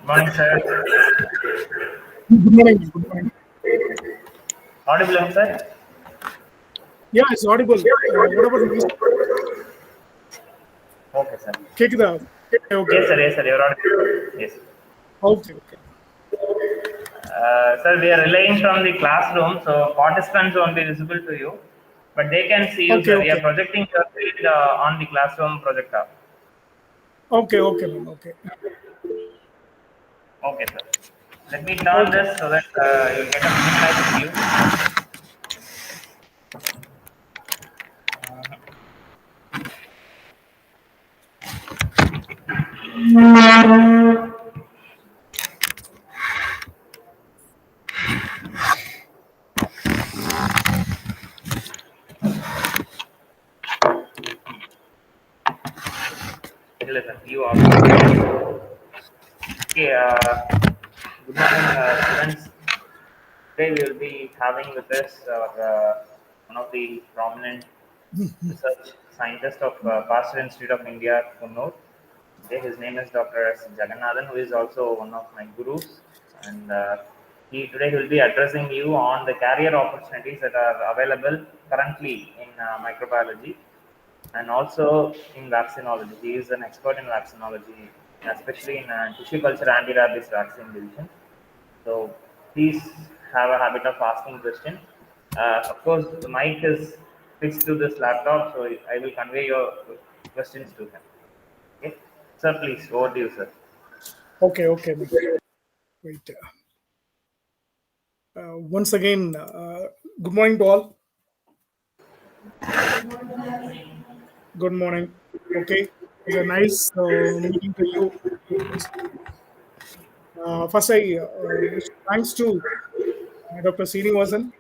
Morning, sir. Good morning. Good morning. Audible, sir? Yeah, it's audible. What about noise? Okay, sir. கேக்குதா? Okay, Yes, sir. okay. Yes, sir. You're audible. Yes. Okay, okay. Sir, we are relaying from the classroom, so participants won't be visible to you, but they can see you, Okay, sir. We are okay. projecting your screen on the classroom projector. Okay, okay, man. Okay. Okay, sir. Let me turn Okay. this so that you'll get a minimized view. Hello, sir. You are. Okay, good morning, students. Today we will be having with us one of the prominent research scientist of Pasteur Institute of India, Kunnur. Okay, his name is Dr. S. Jagannathan, who is also one of my gurus. And today he will be addressing you on the career opportunities that are available currently in microbiology and also in vaccinology. He is an expert in vaccinology, especially in tissue culture anti-rabies vaccine division. So please have a habit of asking questions. Of course, the mic is fixed to this laptop, so I will convey your questions to him. Okay, sir, please over to you, sir. Okay, okay, man. Wait. Once again, good morning to all. Good morning. Okay. It's a nice meeting to you. First, I wish thanks to Dr. Srinivasan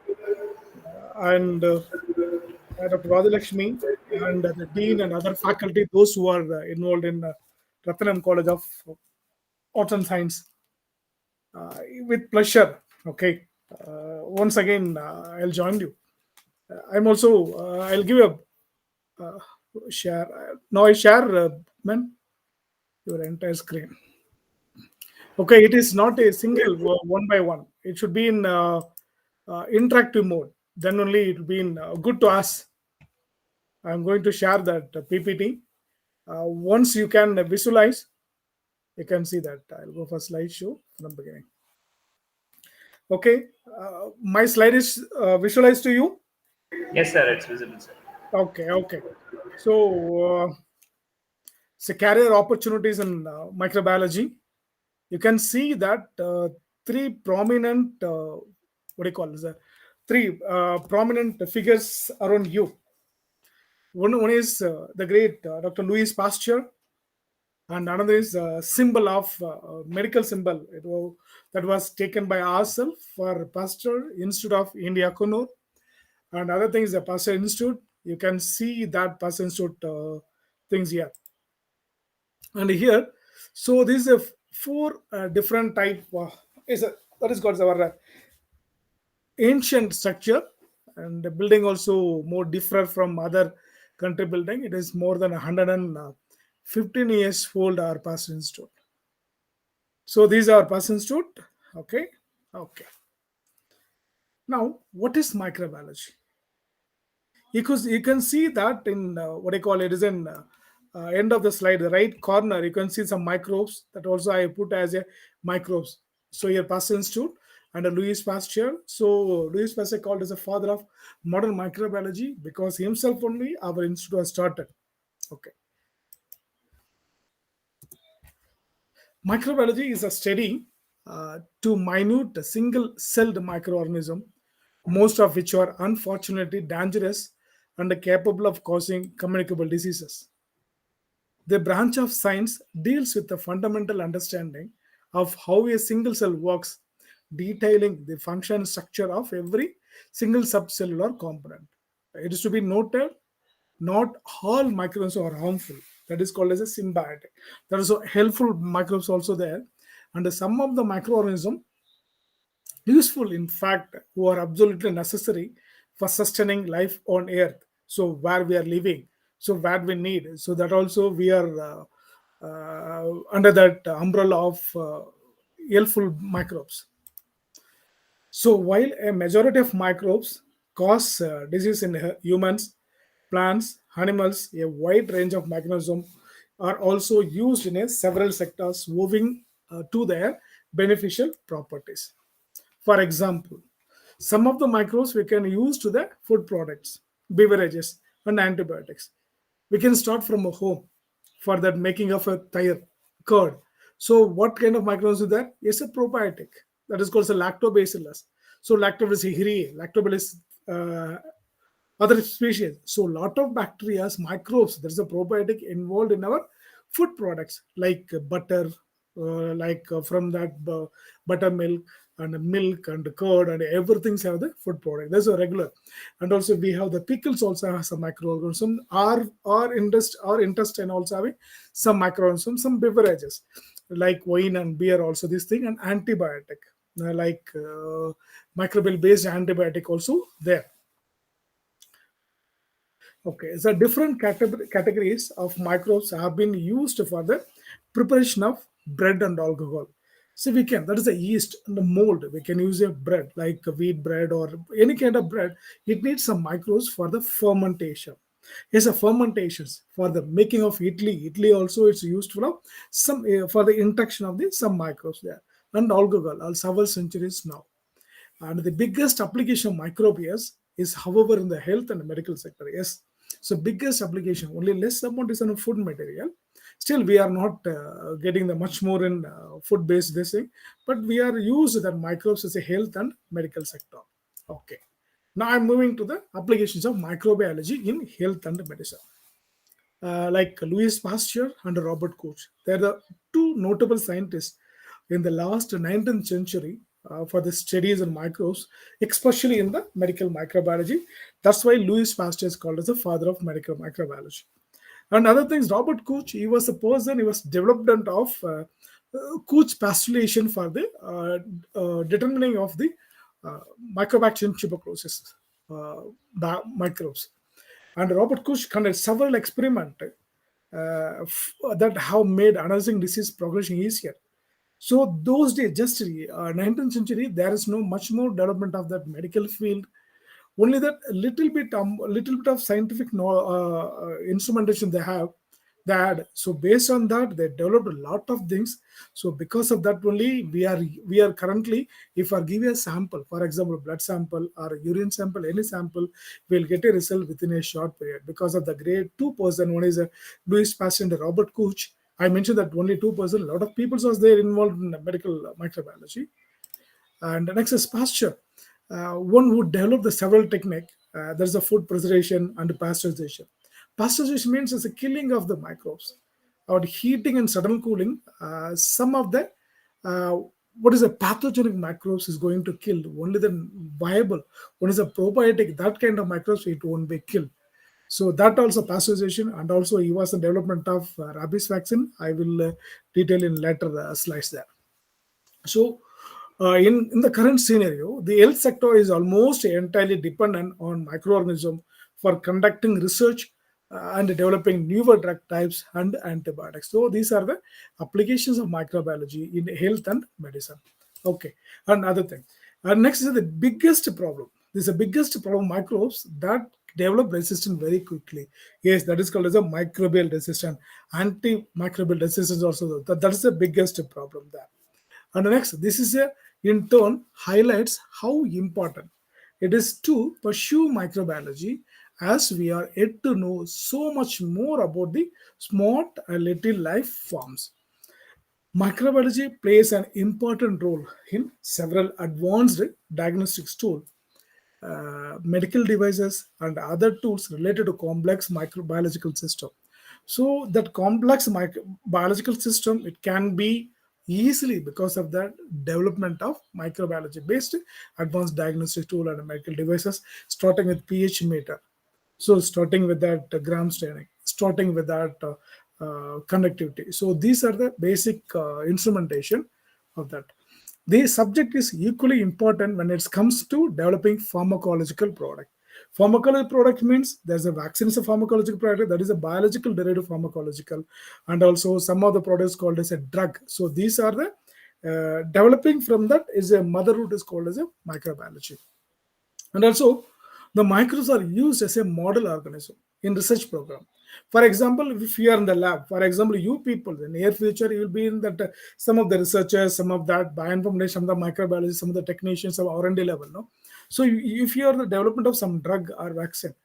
and Dr. Radhalakshmi and the dean and other faculty, those who are involved in Ratnam College of Arts and Science. With pleasure. Okay. Once again, I'll join you. I'm also. I'll give a share. Now I share, man, your entire screen. Okay, it is not a single one by one. It should be in interactive mode. Then only it will be in good to us. I'm going to share that PPT. Once you can visualize, you can see that. I'll go for slideshow from the beginning. Okay, my slide is visualized to you. Yes, sir, it's visible, sir. Okay, okay. So career opportunities in microbiology. You can see that three prominent, what do you call this? Three prominent figures around you. One is the great Dr. Louis Pasteur, and another is a symbol of medical symbol. That was taken by ourselves for Pasteur Institute of India, Kunnur. And other thing is the Pasteur Institute. You can see that Pasteur Institute things here. And here, so this is a four different type. Is a, that is called our ancient structure, and the building also more different from other country building. It is more than 115 years old. Our Pasteur Institute. So these are Pasteur Institute. Okay, okay. Now, what is microbiology? Because you can see that in what I call it is in end of the slide, the right corner, you can see some microbes that also I put as a microbes. So here Pasteur Institute and Louis Pasteur. So Louis Pasteur called as a father of modern microbiology because himself only our institute was started. Okay. Microbiology is a study to minute single-celled microorganism, most of which are unfortunately dangerous and capable of causing communicable diseases. The branch of science deals with the fundamental understanding of how a single cell works, detailing the function and structure of every single subcellular component. It is to be noted, not all microbes are harmful. That is called as a symbiotic. There are so helpful microbes also there, and some of the microorganisms useful, in fact, who are absolutely necessary for sustaining life on Earth. So where we are living, so where we need, so that also we are under that umbrella of helpful microbes. So while a majority of microbes cause disease in humans, plants, animals, a wide range of mechanisms are also used in several sectors moving to their beneficial properties. For example, some of the microbes we can use to the food products, beverages, and antibiotics. We can start from a home for that making of a tire curd. So what kind of microbes is there? It's a probiotic that is called a lactobacillus. So Lactobacillus hiri, Lactobacillus uh, other species. So lot of bacteria, microbes. There is a probiotic involved in our food products like butter, from that buttermilk and milk and curd and everything have the food product. That's a regular, and also we have the pickles also have some microorganisms. Our intestine also having some microorganisms. Some beverages like wine and beer also this thing, and antibiotic like microbial based antibiotic also there. Okay, so different categories of microbes have been used for the preparation of bread and alcohol. So we can, that is the yeast and the mold. We can use a bread like a wheat bread or any kind of bread. It needs some microbes for the fermentation. Yes, a fermentations for the making of idli. Idli also it's used for some for the induction of the some microbes there. And alcohol, all several centuries now. And the biggest application of microbials is, however, in the health and medical sector. Yes. So biggest application, only less amount is on food material. Still, we are not getting the much more in food-based this thing, but we are used that microbes as a health and medical sector. Okay. Now I'm moving to the applications of microbiology in health and medicine. Like Louis Pasteur and Robert Koch. They're the two notable scientists in the last 19th century for the studies on microbes, especially in the medical microbiology. That's why Louis Pasteur is called as the father of medical microbiology. And other things, Robert Koch, he was a person, he was development of Koch pasteurization for the determining of the uh, Mycobacterium tuberculosis microbes. And Robert Koch conducted several experiments that have made analyzing disease progression easier. So those days, just 19th century, there is no much more development of that medical field. Only that little bit of scientific instrumentation they had. So based on that, they developed a lot of things. So because of that only, we are currently, if I give you a sample, for example, blood sample or urine sample, any sample, we'll get a result within a short period because of the grade two person. One is a Louis Pasteur and Robert Koch. I mentioned that only 2%. A lot of people was there involved in medical microbiology. And the next is Pasteur. One would develop the several technique. There's a food preservation and pasteurization. Pasteurization means it's a killing of the microbes. Or heating and sudden cooling, some of the uh, what is a pathogenic microbes is going to kill. Only the viable, one is a probiotic, that kind of microbes, it won't be killed. So that also pasteurization, and also he was the development of rabies vaccine. I will detail in later slides there. So, in the current scenario, the health sector is almost entirely dependent on microorganisms for conducting research and developing newer drug types and antibiotics. So, these are the applications of microbiology in health and medicine. Okay, another thing. And next is the biggest problem. This is the biggest problem microbes that develop resistance very quickly. Yes, that is called as a microbial resistance. Antimicrobial resistance also. That is the biggest problem there. And next, this is a in turn highlights how important it is to pursue microbiology as we are yet to know so much more about the smart and little life forms. Microbiology plays an important role in several advanced diagnostics tools, medical devices, and other tools related to complex microbiological system. So that complex biological system, it can be easily because of the development of microbiology based advanced diagnostic tool and medical devices, starting with pH meter. So starting with that gram staining, starting with that conductivity. So these are the basic instrumentation of that. The subject is equally important when it comes to developing pharmacological product. Pharmacological product means there's a vaccine is a pharmacological product, that is a biological derivative pharmacological, and also some of the products called as a drug. So these are the Developing from that is a mother root is called as a microbiology. And also, the microbes are used as a model organism in research program. For example, if you are in the lab, for example, you people in near future, you will be in that some of the researchers, some of that bioinformatics, some of the microbiology, some of the technicians of R&D level. No, so if you are the development of some drug or vaccine,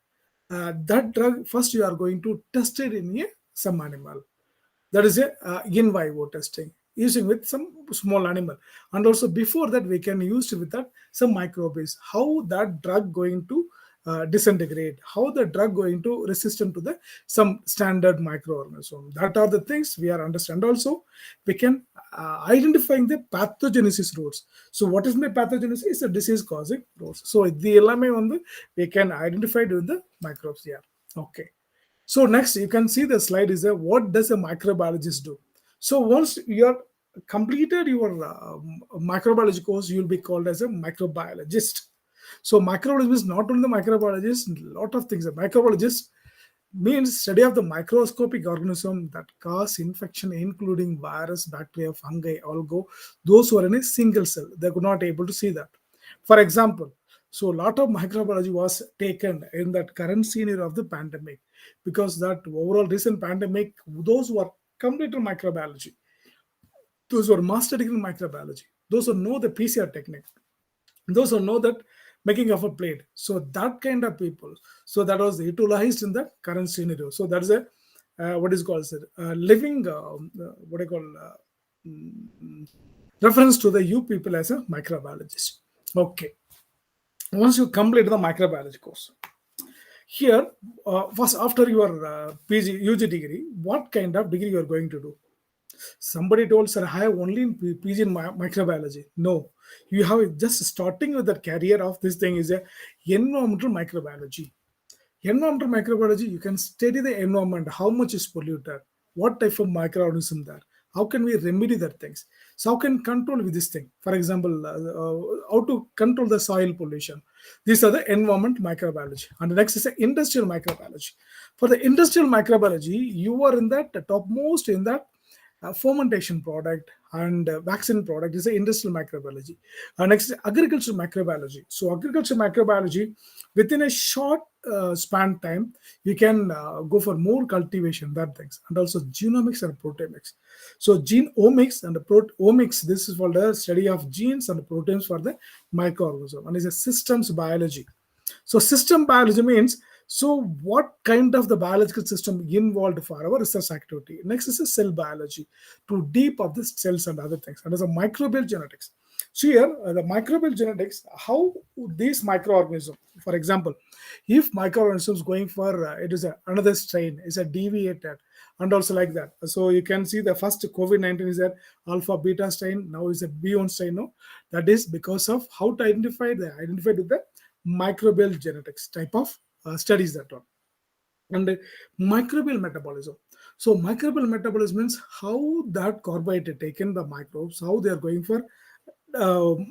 that drug first you are going to test it in some animal. That is a in vivo testing using with some small animal. And also before that we can use with that some microbes, how that drug going to disintegrate, how the drug going to resistant to the some standard microorganism. That are the things we are understand. Also we can identifying the pathogenesis routes. So what is the pathogenesis? Is a disease causing routes. So the எல்லாமே வந்து we can identify with the microbes here. Okay. So next, you can see the slide is a what does a microbiologist do? So once you are completed your microbiology course, you'll be called as a microbiologist. So microbiologist is not only the microbiologist, lot of things. A microbiologist means study of the microscopic organism that cause infection, including virus, bacteria, fungi, algo. Those who are in a single cell, they could not able to see that. For example, so a lot of microbiology was taken in that current scenario of the pandemic, because that overall recent pandemic, those who are completed microbiology, those who are master degree in microbiology, those who know the PCR technique, those who know that making of a plate. So that kind of people. So that was utilized in the current scenario. So that is a what is called living what I call reference to the you people as a microbiologist. Okay. Once you complete the microbiology course, here first after your PG UG degree, what kind of degree you are going to do? Somebody told, sir, I have only in PG in microbiology. No, you have just starting with the career of this thing is a environmental microbiology. Environmental microbiology, you can study the environment, how much is polluted, what type of microorganism there, how can we remedy that things. So how can control with this thing? For example, how to control the soil pollution. These are the environment microbiology. And the next is the industrial microbiology. For the industrial microbiology, you are in that topmost in that fermentation product and vaccine product is the industrial microbiology. Next, agricultural microbiology. So agricultural microbiology, within a short span time, you can go for more cultivation, that things, and also genomics and proteomics. So genomics and proteomics, this is for the study of genes and proteins for the microorganism, and is a systems biology. So system biology means, so what kind of the biological system involved for our research activity. Next is a cell biology, to deep of the cells and other things. And as a microbial genetics. So here, the microbial genetics, how these microorganisms, for example, if microorganisms going for, it is another strain, is a deviated, and also like that. So you can see the first COVID-19 is an alpha beta strain, now is a B1 strain. No? That is because of how to identify, they identified with the microbial genetics type of studies that one. And microbial metabolism. So microbial metabolism means how that carbohydrate taken the microbes, how they are going for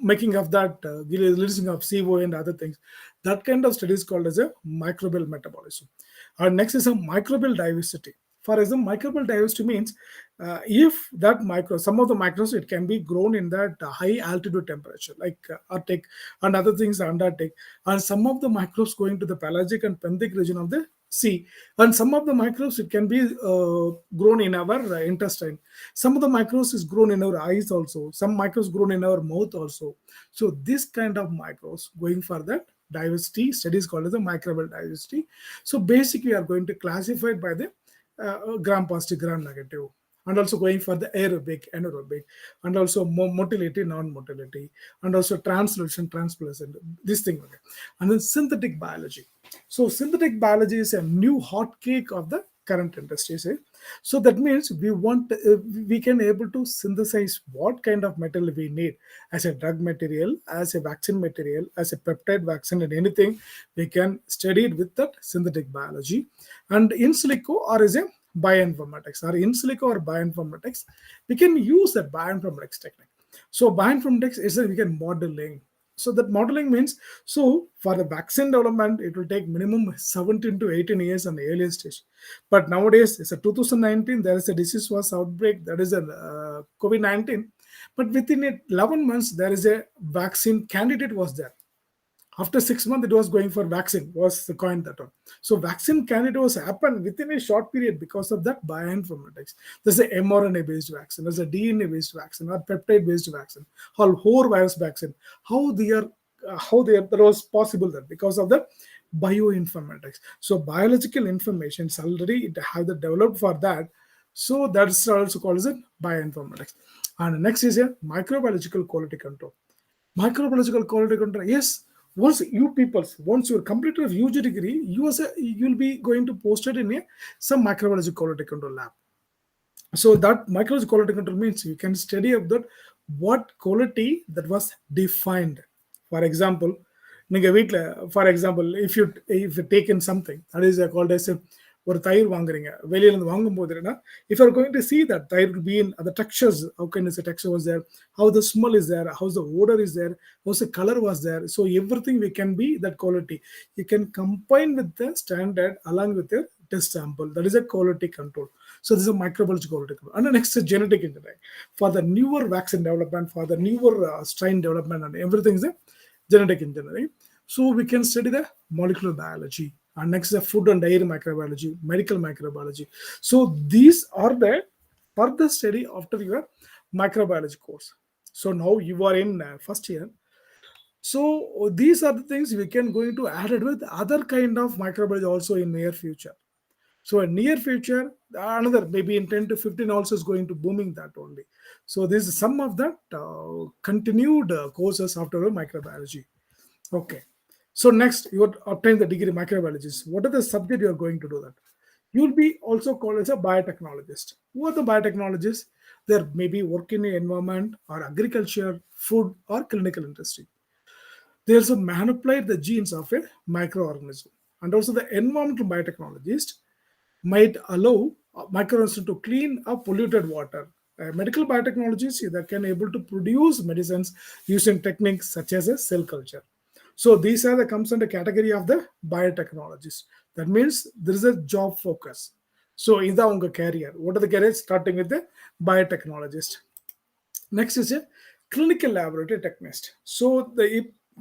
making of that releasing of CO and other things. That kind of study is called as a microbial metabolism. And next is a microbial diversity. For example, microbial diversity means if that some of the microbes, it can be grown in that high altitude temperature, like Arctic and other things Antarctic, and some of the microbes going to the pelagic and benthic region of the sea, and some of the microbes, it can be grown in our intestine. Some of the microbes is grown in our eyes also. Some microbes grown in our mouth also. So this kind of microbes going for that diversity studies called as the microbial diversity. So basically, we are going to classify it by the gram positive, gram negative, and also going for the aerobic, anaerobic, and also motility, non-motility, and also translucent, translucent, this thing. Okay. And then synthetic biology. So synthetic biology is a new hot cake of the current industry. Say. So that means we can able to synthesize what kind of material we need as a drug material, as a vaccine material, as a peptide vaccine, and anything we can study it with that synthetic biology. And in silico or is a bioinformatics, or in silico or bioinformatics, we can use that bioinformatics technique. So bioinformatics is that we can modeling. So that modeling means, so for the vaccine development, it will take minimum 17 to 18 years on the earliest stage. But nowadays, it's a 2019, there is a disease was outbreak, that is a COVID-19. But within 11 months, there is a vaccine candidate was there. After 6 months, it was going for vaccine, was the coin that one. So vaccine candidate was happened within a short period because of that bioinformatics. There's a mRNA based vaccine, there's a DNA based vaccine, or peptide based vaccine, or whole virus vaccine. How they are, that was possible that because of the bioinformatics. So biological information already it have the developed for that. So that's also called as a bioinformatics. And next is a microbiological quality control. Microbiological quality control, yes. Once you're completed a UG degree, you'll be going to post it in some microbiological quality control lab. So that microbiological quality control means you can study of that what quality that was defined. For example, நீங்க வீட்டில் for example if you taken something that is called as ஒரு தயிர் வாங்குறீங்க வெளியிலேருந்து வாங்கும்போது என்னன்னா if you are going to see that thayir be in அந்த textures how can is texture was there how the smell is there how the odour is there house the colour was there so எவ்ரி திங் we can be that quality you can combine with the standard along with test sample. That is a quality control. So this is a microbiological quality control. And the next is genetic engineering. For the newer vaccine development, for the newer strain development, and everything is a genetic engineering. So we can study the molecular biology. And next is the food and dairy microbiology, medical microbiology. So these are the further study after your microbiology course. So now you are in first year. So these are the things we can going to add it with other kind of microbiology also in near future. So in near future, another maybe in 10 to 15 also is going to booming that only. So this is some of that continued courses after microbiology. Okay. So next, you would obtain the degree microbiologist. What are the subject you are going to do that? You will be also called as a biotechnologist. Who are the biotechnologists? They may be working in environment or agriculture, food or clinical industry. They also manipulate the genes of a microorganism. And also the environmental biotechnologist might allow microorganisms to clean up polluted water. Medical biotechnologists that can able to produce medicines using techniques such as a cell culture. So these are the comes under category of the biotechnologist. That means there is a job focus. So in the career, what are the careers starting with the biotechnologist? Next is a clinical laboratory technician. So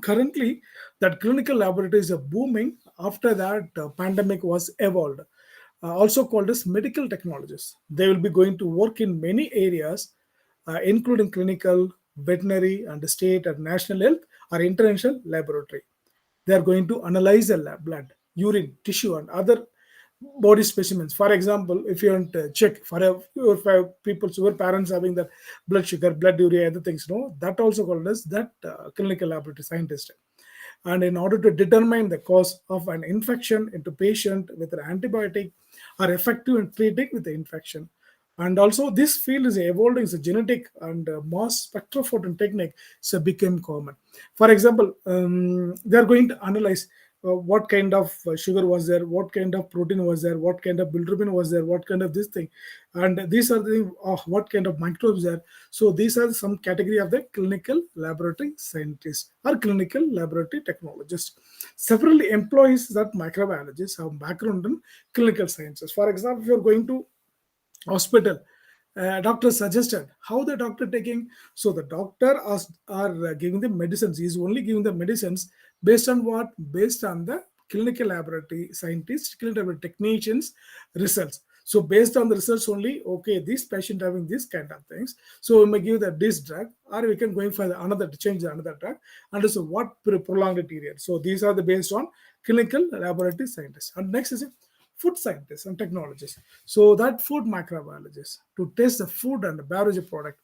currently that clinical laboratory is booming after that pandemic was evolved. Also called as medical technologists. They will be going to work in many areas, including clinical, veterinary, and state and national health or international laboratory. They are going to analyze the blood, urine, tissue, and other body specimens. For example, if you want to check for your people, your parents having the blood sugar, blood urea, other things, no, that also called as that clinical laboratory scientist. And in order to determine the cause of an infection into patient with an antibiotic are effective in treating with the infection. And also this field is evolving as a genetic and mass spectrophoton technique so became common. For example, they are going to analyze what kind of sugar was there, what kind of protein was there, what kind of bilirubin was there, what kind of this thing, and these are the what kind of microbes there. So these are some category of the clinical laboratory scientists or clinical laboratory technologists. Several employees that microbiologists have background in clinical sciences. For example, if you are going to hospital, doctor suggested how the doctor taking, so the doctor are giving the medicines. He is only giving the medicines based on what? Based on the clinical laboratory scientists, clinical laboratory technicians results. So based on the results only, okay, this patient having this kind of things, so we may give that this drug, or we can going for another to change another drug, and also what prolonged period. So these are the based on clinical laboratory scientists. And next is food scientists and technologists. So that food microbiologists to test the food and the beverage product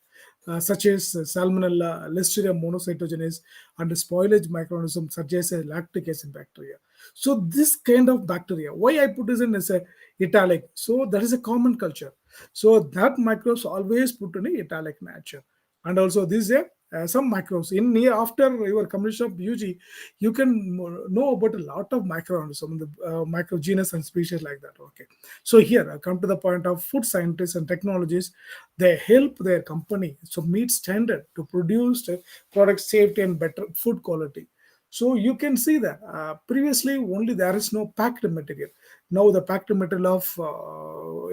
such as Salmonella, Listeria monocytogenes, and spoilage microorganisms such as lactic acid bacteria. So this kind of bacteria, why I put this in as a italic? So that is a common culture. So that microbes always put in a italic nature. And also this is some microbes in near after your completion of UG, you can know about a lot of microorganisms, the microgenus and species like that. Okay, so here I come to the point of food scientists and technologists. They help their company so meet standard to produce product safety and better food quality. So you can see that previously only there is no packed material. Now the packed material of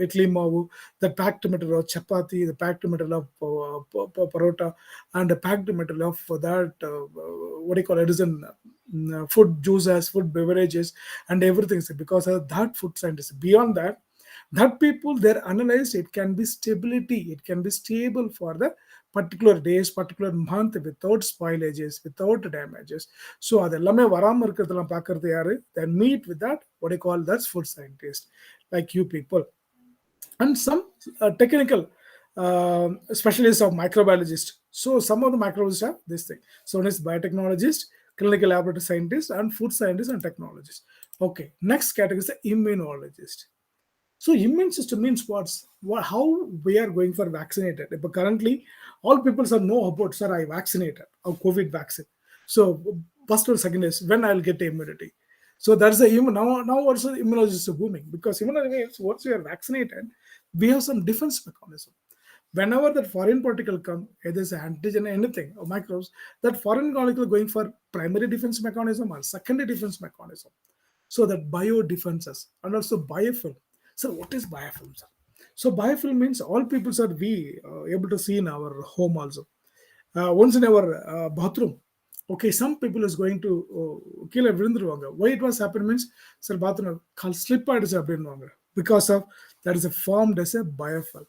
idli mavu, the packed material of chapati, the packed material of parota, and the packed material of that what do you call it is in food juices, food beverages, and everything. So because of that food scientists, beyond that, that people they're analyzed, it can be stability, it can be stable for the particular days, particular month without spoilages, without damages. So அதெல்லாமே வராம இருக்கிறதெல்லாம் பார்க்கறது யாரு? Then meet with that what do you call that's food scientist like you people. And some technical specialists of microbiologist. So some of the microbiologists have this thing. So one is biotechnologist, clinical laboratory scientist, and food scientist and technologist. Okay, next category is the immunologist. So immune system means how we are going for vaccinated. But currently, all people are know about, sir, I vaccinated or COVID vaccine. So first or second is when I'll get immunity. So that's the now also immunologists are booming because immunity means once we are vaccinated, we have some defense mechanism. Whenever that foreign particle come, either it's antigen anything or microbes, that foreign molecule going for primary defense mechanism or secondary defense mechanism. So that bio defenses and also biofilm. So what is biofilm, sir? So biofilm means all people are we able to see in our home also. Once in our bathroom, okay, some people is going to கீழே விழுந்துருவாங்க. Why it was happened means, sir, bathroom slip ஆயிடுச்சு அப்படின்னுவாங்க. Because of that is formed as a biofilm.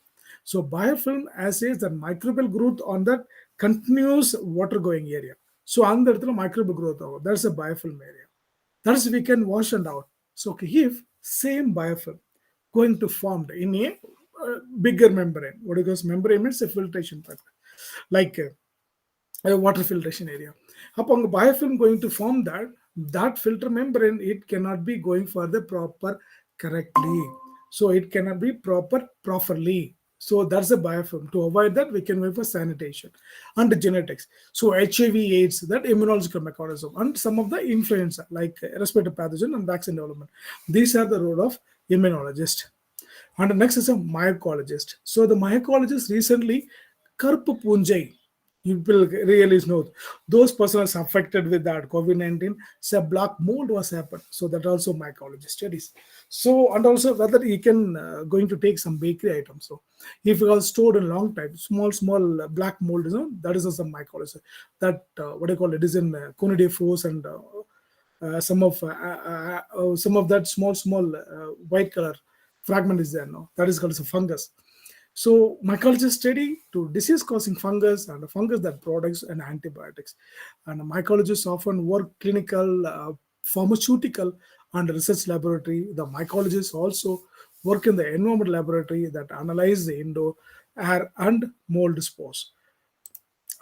So biofilm as is the microbial growth on that continuous water going area. So அந்த இடத்துல microbial growth ஆகும். That's a biofilm area. That is we can wash and out. So okay, if same biofilm going to formed in a bigger membrane, what it goes membrane means a filtration pipe, like a water filtration area. Upon the biofilm going to form that filter membrane, it cannot be going for the proper correctly. So it cannot be properly. So that's a biofilm. To avoid that, we can wait for sanitation and genetics. So HIV, AIDS, that immunological mechanism, and some of the influenza like respiratory pathogen and vaccine development. These are the role of immunologist. And the next is a mycologist. So the mycologist recently, Karpu Punjai, you will really know those persons affected with that COVID-19, say black mold was happened. So that also mycologist studies. So and also whether he can going to take some bakery items. So if it was stored in long time, small black mold, that is also mycologist. That what I call it is in conidiphos and some of that small white color fragment is there now. That is called as a fungus. So mycologist study to disease-causing fungus and the fungus that products and antibiotics. And mycologists often work clinical, pharmaceutical, and research laboratory. The mycologists also work in the environment laboratory that analyze the indoor air and mold spores.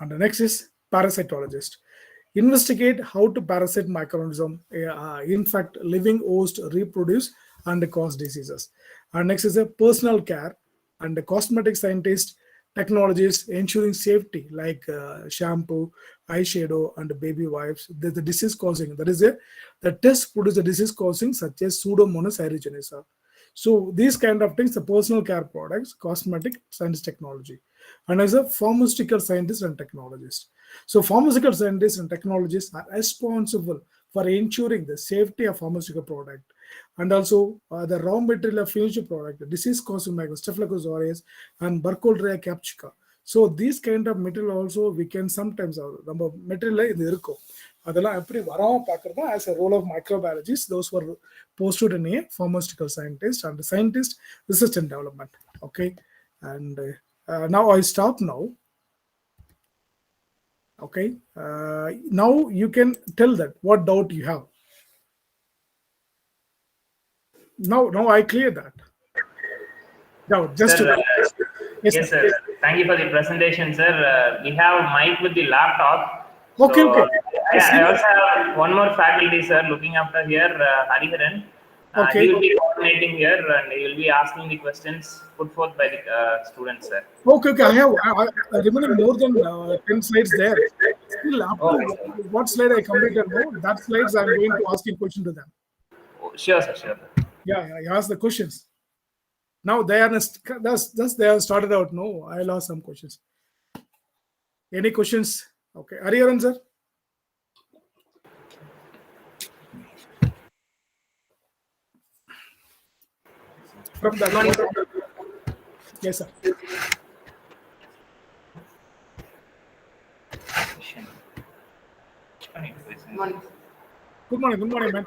And the next is parasitologist. Investigate how to parasite microorganism, infect living host, reproduce, and cause diseases. And next is a personal care and the cosmetic scientist, technologists ensuring safety like shampoo, eyeshadow, and baby wipes. The disease causing, that is the test produce the disease causing such as Pseudomonas aeruginosa. So these kind of things, the personal care products, cosmetic science, technology. And as a pharmaceutical scientist and technologist. So pharmaceutical scientists and technologists are responsible for ensuring the safety of pharmaceutical product and also the raw material of finished product, the disease-causing microbes, Staphylococcus aureus and Burkholderia capsicum. So these kind of material also we can sometimes நம்ம material இது இருக்கும் அதெல்லாம் எப்படி வராமல் பார்க்கறது as a role of microbiologists, those who are posted in a pharmaceutical scientist and scientist research and development. Okay, and now I stop now. Okay, now you can tell that what doubt you have. Now I clear that. Now just Sir, yes, yes, sir. Thank you for the presentation, sir. We have Mike with the laptop. Okay, okay. I also have one more faculty, sir, looking after here, Hariharan. Okay. He will be coordinating here and he will be asking the questions put forth by the students, sir. Okay. I remember more than 10 slides there. Still, after what slide I completed, no, that slides I'm going to ask a question to them. Oh, sure, sir, sure. Yeah, I ask the questions. Now they are just they have started out. No, I'll ask some questions. Any questions? Okay, Hariharan sir. from that. Yes, sir. Good morning, man.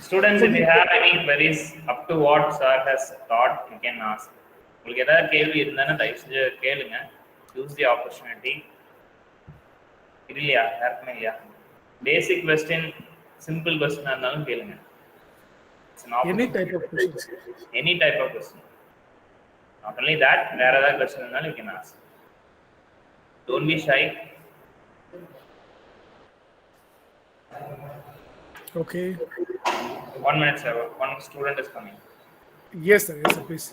Students, if you have any queries up to what sir has taught, you can ask. உங்களுக்கு ஏதாவது கேள்வி இருந்தாலும் தயவு செஞ்சு கேளுங்க. Use the opportunity. இல்லையா யாருக்குமே இல்லையா? பேசிக் கொஸ்டின், சிம்பிள் கொஸ்டின் இருந்தாலும் கேளுங்க. Any type of questions. Any type of question. Not only that, வேற ஏதாவது question இருந்தாலும் you can ask. Don't be shy. Okay. 1 minute, sir. One student is coming. Yes, sir. Yes, sir. Please.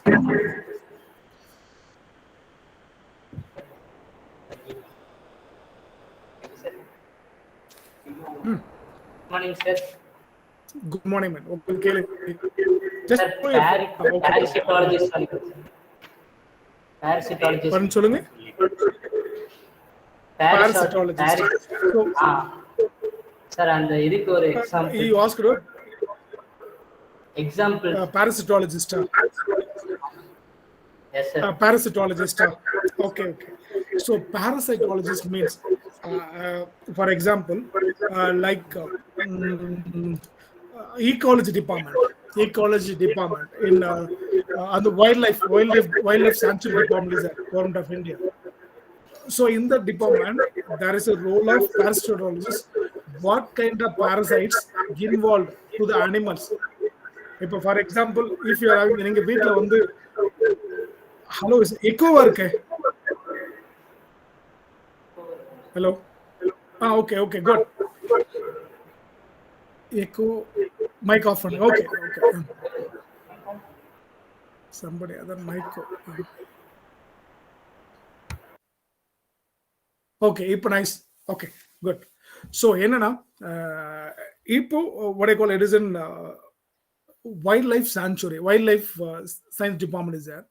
Morning, sir. Good morning, man. Okay. Just Sir, parasitologist. Parasitologist. பரன் சொல்லுங்க. Parasitologist. So, sir, அந்த இதுக்கு ஒரு example. you asked about example. parasitologist. Yes, sir. Parasitologist. Okay. So parasitologist means, for example, like ecology department in on the wildlife sanctuary department is the government of India. So in the department there is a role of parasitologist. What kind of parasites involved to the animals? If, for example, if you are having நீங்க வீட்ல வந்து hello is echo இருக்கு. Hello. Okay, good. Echo, mic off. Okay. Somebody other mic. Okay, இப்போ nice. Okay, good. So என்னன்னா இப்போ what I call it is in wildlife sanctuary, wildlife science department is there.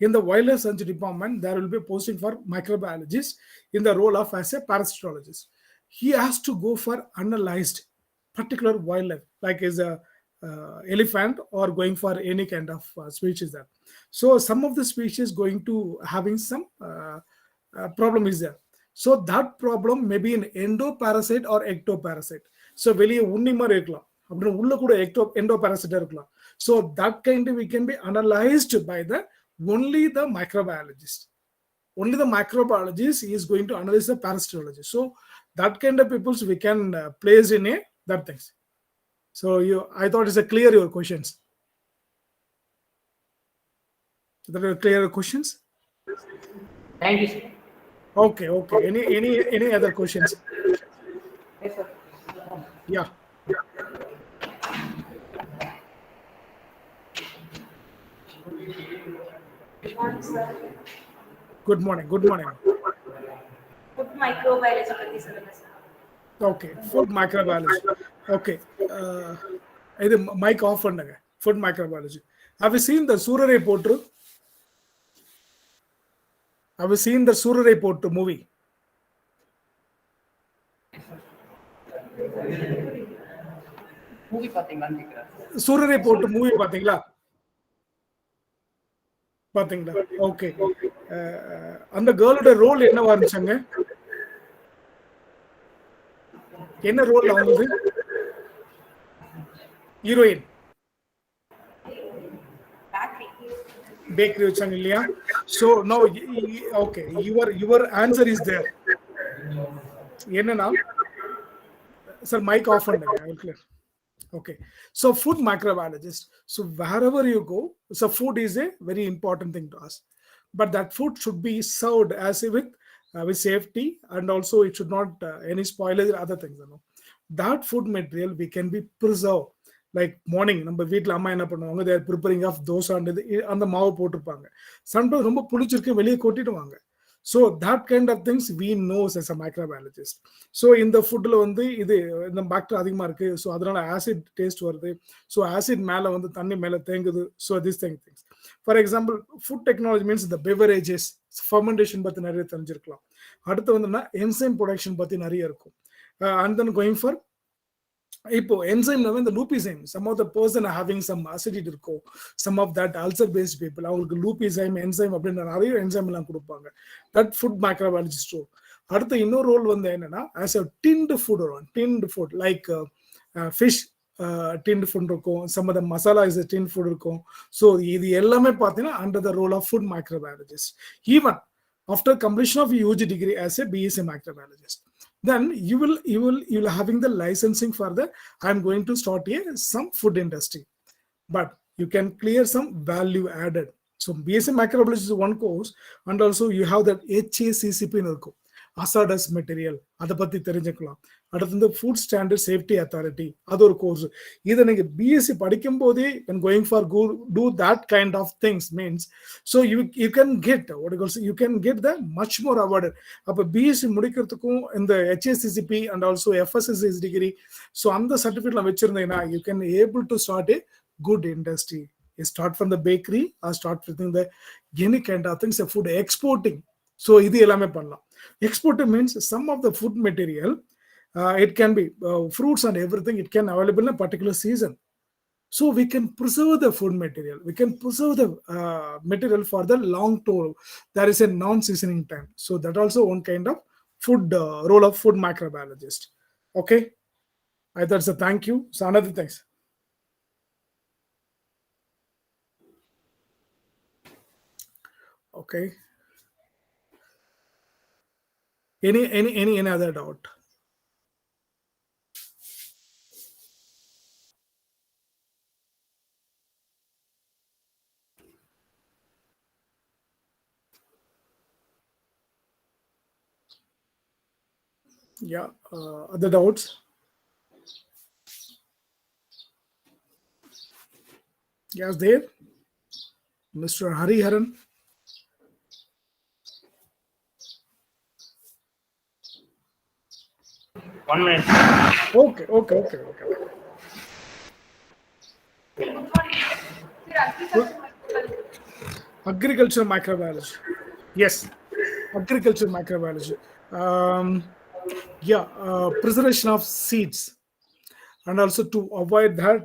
In the wildlife sanctuary department, there will be a posting for microbiologist in the role of as a parasitologist. He has to go for analyzed particular wildlife, like is a elephant or going for any kind of species there. So some of the species going to having some problem is there. So that problem may be an endoparasite or ectoparasite. So வெளியே உண்ணி மாதிரி இருக்கலாம், அப்படின்னு உள்ள கூட endoparasite இருக்கலாம். So that kind of we can be analyzed by the only the microbiologist. Only the microbiologist is going to analyze the parasitologist. So that kind of people we can place in a that things. So I thought it's a clear your questions. That are clear questions? Thank you, sir. Okay. Any other questions? Yes, sir. Yeah. Good morning. Food microbiology பத்தி சொல்லுங்க sir. Okay, food microbiology. Okay, இது mic off பண்ணுங்க. Food microbiology. Have you seen the Surare Potru? Have you seen the Surare Potru movie? Movie பாத்தீங்களான்னு கேக்குறேன். Surare Potru movie பாத்தீங்களா? Okay. அந்த கேர்ளோட role என்னவா இருந்துச்சாங்க? என்ன ரோல் அவங்களுக்கு? ஹீரோயின் பேக்கரி வச்சாங்க இல்லையா? So now okay, your answer is there. என்னன்னா சார் மைக் ஆஃப் பண்ணுங்க. I will clear. Okay, so food microbiologist. So wherever you go, so food is a very important thing to us, but that food should be served as with safety, and also it should not any spoilage or other things. That food material we can be preserved. Like morning நம்ம வீட்ல அம்மா என்ன பண்ணுவாங்க, they are preparing of dosa அந்த மாவு போட்டுருப்பாங்க. Sometimes ரொம்ப புளிச்சிருக்கு வெளியே கொட்டிடுவாங்க. So that kind of things we know as a microbiologist. So in the foodல வந்து இது இந்த பாக்டீரியா அதிகமா இருக்கு, so அதனால ஆசிட் டேஸ்ட் வருது, so ஆசிட் மேல வந்து தண்ணி மேல தேங்குது. So this things. For example, food technology means the beverages, fermentation பத்தி நிறைய தெரிஞ்சிருக்கலாம். அடுத்து வந்துன்னா enzyme production பத்தி நிறைய இருக்கும். And then going for இப்போ enzyme இந்த லூபிசைம் some of the person are having some acidity இருக்கும், some of that ulcer based people அவங்களுக்கு லூபிசைம் என்சைம் அப்படின்னு நிறைய என்சைம் எல்லாம் கொடுப்பாங்க. that food microbiologist role. அடுத்து இன்னொரு ரோல் வந்து என்னன்னா as a tinned food வரும், tinned food like fish tinned food இருக்கும், some of the masala is a tinned food இருக்கும். ஸோ இது எல்லாமே பார்த்தீங்கன்னா under the role of food microbiologist. Even after completion of UG degree as a BSc microbiologist, then you will having the licensing for the I'm going to start some food industry, but you can clear some value added. So BSc microbiology is one course, and also you have that HACCP இருக்கும், hazardous material, அதை பத்தி தெரிஞ்சுக்கலாம். அடுத்து இந்த food standard safety authority, அது ஒரு course. இதை நீங்க பிஎஸ்சி படிக்கும் போதே when going for do that kind of things means, so you can get what you call, you can get the much more awarded. அப்ப பிஎஸ்சி முடிக்கிறதுக்கும் இந்த HACCP and also FSSC degree, so அந்த சர்டிஃபிகேட்ல வச்சிருந்தீங்கன்னா you can able to start a good industry. You start from the bakery or start with the any kind of things, food exporting. So இது எல்லாமே பண்ணலாம். Exporting means some of the food material, it can be fruits and everything, it can available in a particular season. So we can preserve the food material, we can preserve the material for the long term. There is a non-seasoning time. So that also one kind of food role of food microbiologist. Okay, that's a thank you. So another things. Okay, any other doubt? Yeah, other doubts? Yes, there, Mr. Hariharan. One minute. Okay. Agriculture microbiology. Yes, agriculture microbiology. Preservation of seeds, and also to avoid that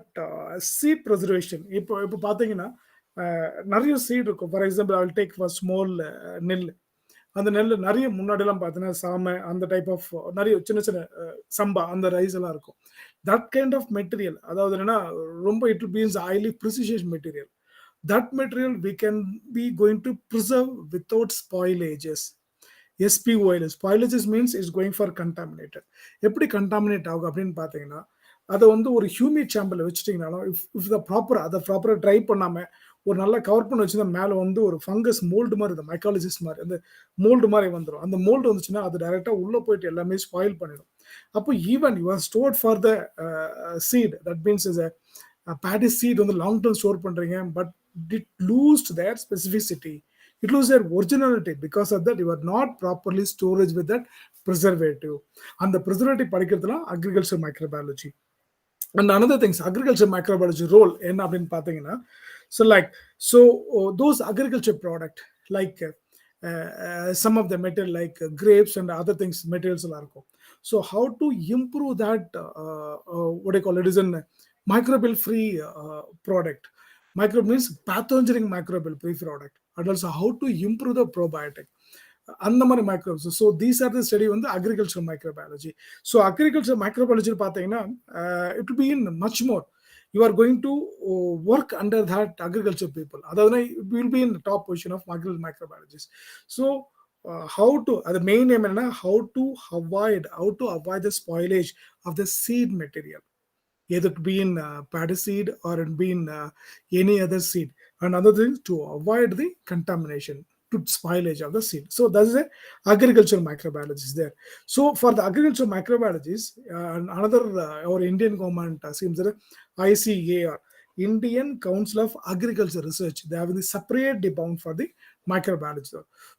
seed preservation. இப்போ பார்த்தீங்கன்னா நிறைய seat இருக்கும். For example I will take for small நெல். அந்த நெல் நிறைய முன்னாடிலாம் பார்த்தீங்கன்னா சாமை, அந்த டைப் ஆஃப் நிறைய சின்ன சின்ன சம்பா, அந்த ரைஸ் எல்லாம் இருக்கும். தட் கைண்ட் ஆஃப் மெட்டீரியல், அதாவது என்னன்னா ரொம்ப it means highly precision material. That material we can be going to preserve without spoilages. SPOIL, spoilages means is going for contaminated. எப்படி கண்டாமினேட் ஆகும் அப்படின்னு பார்த்தீங்கன்னா, அதை வந்து ஒரு ஹியூமிட் சாம்பிள் வச்சுட்டீங்கனாலும் இஃப் த ப்ராப்பர் அதை ப்ராப்பராக ட்ரை பண்ணாமல் ஒரு நல்ல கவர் பண்ணி வச்சுருந்தா மேலே வந்து ஒரு ஃபங்கஸ் மோல்டு மாதிரி, இந்த மைக்காலஜிஸ்ட் மாதிரி அந்த மோல்டு மாதிரி வந்துடும். அந்த மோல்டு வந்துச்சுன்னா அது டைரெக்டாக உள்ளே போயிட்டு எல்லாமே ஸ்பாயில் பண்ணிடும். அப்போ even you are stored for the seed, that means is paddy seed வந்து லாங் டர்ம் ஸ்டோர் பண்ணுறீங்க, but it lost that specificity, it loses their originality. Because of that, you are not properly storage with that preservative. And the preservative படிக்கிறதுல agriculture microbiology. And another things, agriculture microbiology role என்ன அப்படின்னு பார்த்தீங்கன்னா, those agriculture product like some of the material like grapes and other things materials எல்லாம் இருக்கும். So how to improve that what I call it is a microbial free product. Microbe means pathogenic microbial free product, and also how to improve the probiotic and the microbes. So these are the study on the agricultural microbiology. So agricultural microbiology பார்த்தீங்கன்னா it will be in much more. You are going to work under that agriculture people. Otherwise, you will be in the top position of agricultural microbiologists. So how to the main name is how to avoid the spoilage of the seed material, either it be in paddy seed or it be in any other seed. And another thing, to avoid the contamination, to spoilage of the seed. So that is a agricultural microbiologist there. So for the agricultural microbiologists, another our Indian government seems that ICAR, Indian Council of Agriculture Research, they have the separate department for the microbiology.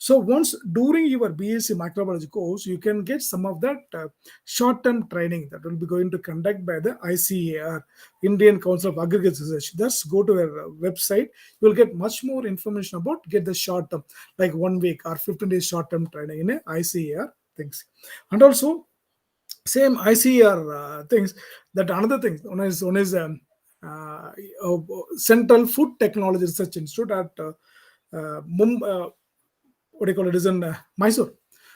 So once during your BSc microbiology course, you can get some of that short-term training that will be going to conduct by the ICAR, Indian Council of Agriculture Research. Just go to their website, you will get much more information about get the short-term, like 1 week or 15 days short-term training in ICAR things. And also Same ICR things. That another thing. One is Central Food Technology Research Institute at what do you call it, is in Mysore.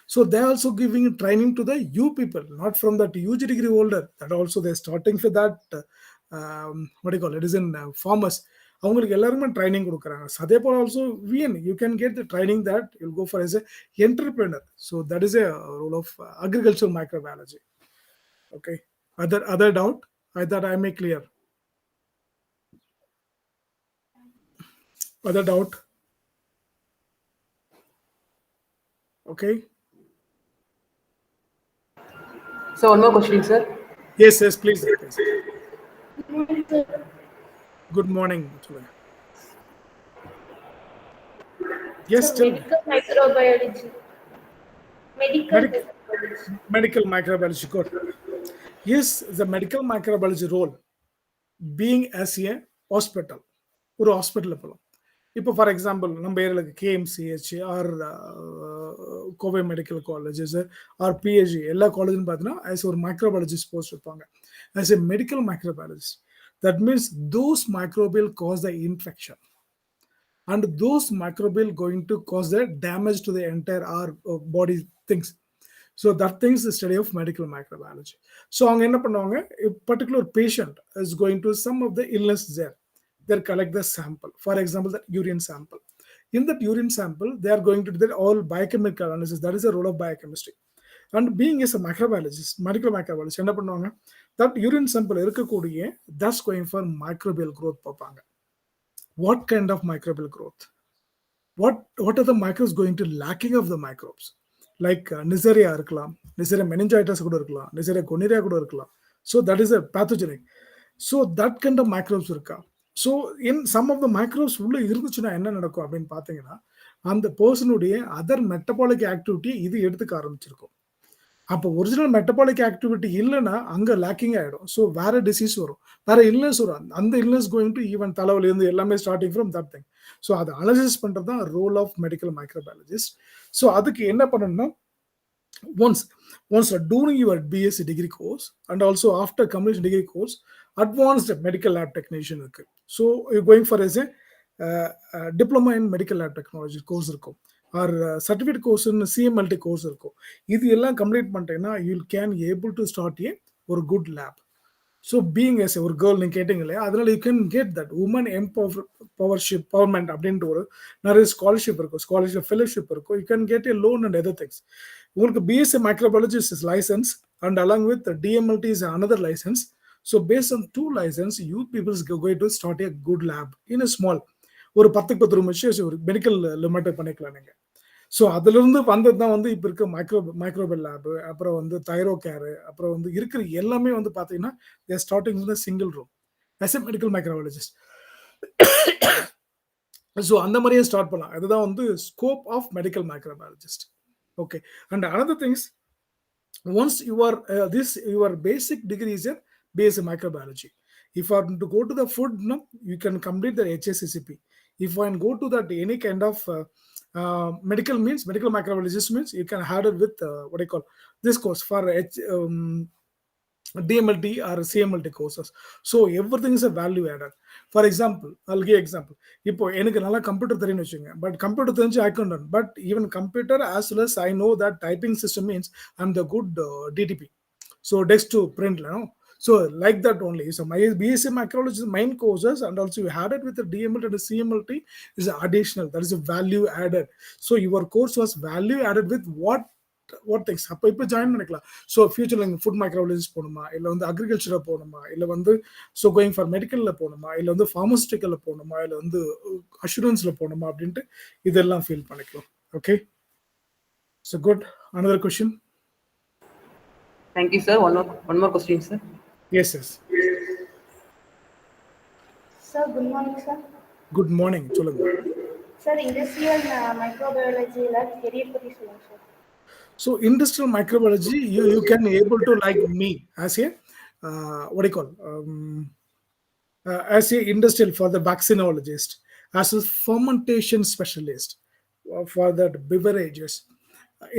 So they're also giving training to the U people, not from that UG degree holder. That also they're starting for that. What do you call it? Is in farmers. அவங்களுக்கு எல்லாருமே training கொடுக்குறாங்க. அதே போல் also when you can get the training that you'll go for as a entrepreneur. So that is a role of agriculture microbiology. Okay. Other doubt? I thought I make clear. Other doubt? Okay. So one more question, sir. Yes, please. Good morning. Yes, So, still medical microbiology. medical microbiology. Good. Yes, the medical microbiology role being as a hospital. ஒரு ஹாஸ்பிட்டலில் போகலாம். இப்போ for example நம்ம ஏரியாவில் KMCH or Kovai medical colleges or PhD எல்லா காலேஜும் பார்த்தீங்கன்னா as ஒரு மைக்ரோபாலஜிஸ்ட் போஸ்ட் இருப்பாங்க. As a medical microbiologist, that means those microbial cause the infection and those microbial going to cause the damage to the entire our body things. So that thing is the study of medical microbiology. So அவங்க என்ன பண்ணுவாங்க, a particular patient is going to some of the illness there, they collect the sample, for example the urine sample. In that urine sample they are going to do that all biochemical analysis. That is the role of biochemistry. And being as a microbiologist, medical microbiologist என்ன பண்ணுவாங்க, that urine sample இருக்கக்கூடிய that's going for microbial growth பார்ப்பாங்க. What kind of microbial growth? What are the microbes going to lacking of the microbes? Like Neisseria இருக்கலாம், Neisseria meningitis கூட இருக்கலாம், Neisseria gonorrhea கூட இருக்கலாம். So that is a pathogenic. So that kind of microbes இருக்கா. So in some of the microbes உள்ள இருந்துச்சுன்னா என்ன நடக்கும் அப்படின்னு பார்த்தீங்கன்னா, அந்த பர்சனுடைய அதர் மெட்டபாலிக் ஆக்டிவிட்டி இது எடுத்துக்க ஆரம்பிச்சிருக்கும். அப்போ ஒரிஜினல் மெட்டபாலிக் ஆக்டிவிட்டி இல்லைன்னா அங்கே லேக்கிங் ஆகிடும். ஸோ வேற டிசீஸ் வரும், வேற இல்னஸ் வரும். அந்த இல்னஸ் கோயிங் டு ஈவன் தலைவலி இருந்து எல்லாமே starting from that thing. So அதை அனலைசிஸ் பண்ணுறது தான் role of medical microbiologist. So அதுக்கு என்ன பண்ணணும்னா, once during your BSc degree course and also after completion degree course, advanced medical lab technician இருக்கு. So you're going for as a diploma in medical lab technology course இருக்கும், or certificate course in CMLT course இருக்கும். இது எல்லாம் complete பண்ணிட்டீங்கன்னா you can able to start a ஒரு good lab. So being as ஒரு girl நீங்க கேட்டீங்க இல்லையா, அதனால you can get that woman empowerment அப்படின்ற ஒரு நிறைய ஸ்காலர்ஷிப் இருக்கும், ஸ்காலர்ஷிப் ஃபெலோஷிப் இருக்கும். You can get a loan and other things. உங்களுக்கு BSc microbiologist is license and along with the DMLT is another license. So based on 2 license, you people is going to start a good lab in a small ஒரு 10 room வச்சு ஒரு medical limit பண்ணிக்கலாம் நீங்க. So அதுல இருந்து வந்தது தான் வந்து இப்போ இருக்க மைக்ரோபல் லேபு, அப்புறம் வந்து தைரோ கேரு, அப்புறம் வந்து இருக்கிற எல்லாமே வந்து பார்த்தீங்கன்னா there starting with single room as a medical microbiologist. So அந்த மாதிரியே ஸ்டார்ட் பண்ணலாம். அதுதான் வந்து scope of medical microbiologist. Okay. And another things, once you are your basic degree is a basic microbiology. If you are to go to the food, no, you can complete the HACCP. If you can go to that any kind of medical means, medical microbiologist means, you can have it with what I call this course for DMLT or CMLT courses. So everything is a value added. For example, I'll give example. இப்போ எனக்கு நல்லா computer தெரியும்னு வச்சுங்க, but computer தெரிஞ்சு I can learn, but even computer as well as I know that typing system means I'm the good DTP. So text to print, you know. So like that only. So my BSc microbiology is main courses, and also you had it with the DMLT and the CMLT is additional. That is a value added. So your course was value added with what things. அப்போ இப்போ join பண்ணிக்கலாம். So ஃபியூச்சரில் நீங்கள் food மைக்ரோபாலஜிஸ்ட் போகணுமா, இல்லை வந்து அக்ரிகல்ச்சரில் போகணுமா, இல்லை வந்து ஸோ கோயிங் ஃபார் மெடிக்கலில் போகணுமா, இல்லை வந்து ஃபார்மஸ்டிக்கலில் போகணுமா, இல்லை வந்து அஷூரன்ஸில் போகணுமா அப்படின்ட்டு இதெல்லாம் ஃபீல் பண்ணிக்கலாம். Okay. So good. another question? Thank you, sir. One more question, sir. Yes. Sir, good morning, sir. Good morning. சொல்லுங்க. Sir, industrial microbiology ல career பத்தி சொல்லுங்க sir. So industrial microbiology, you can able to like me as a what do you call as a industrial for the vaccinologist, as a fermentation specialist for that beverages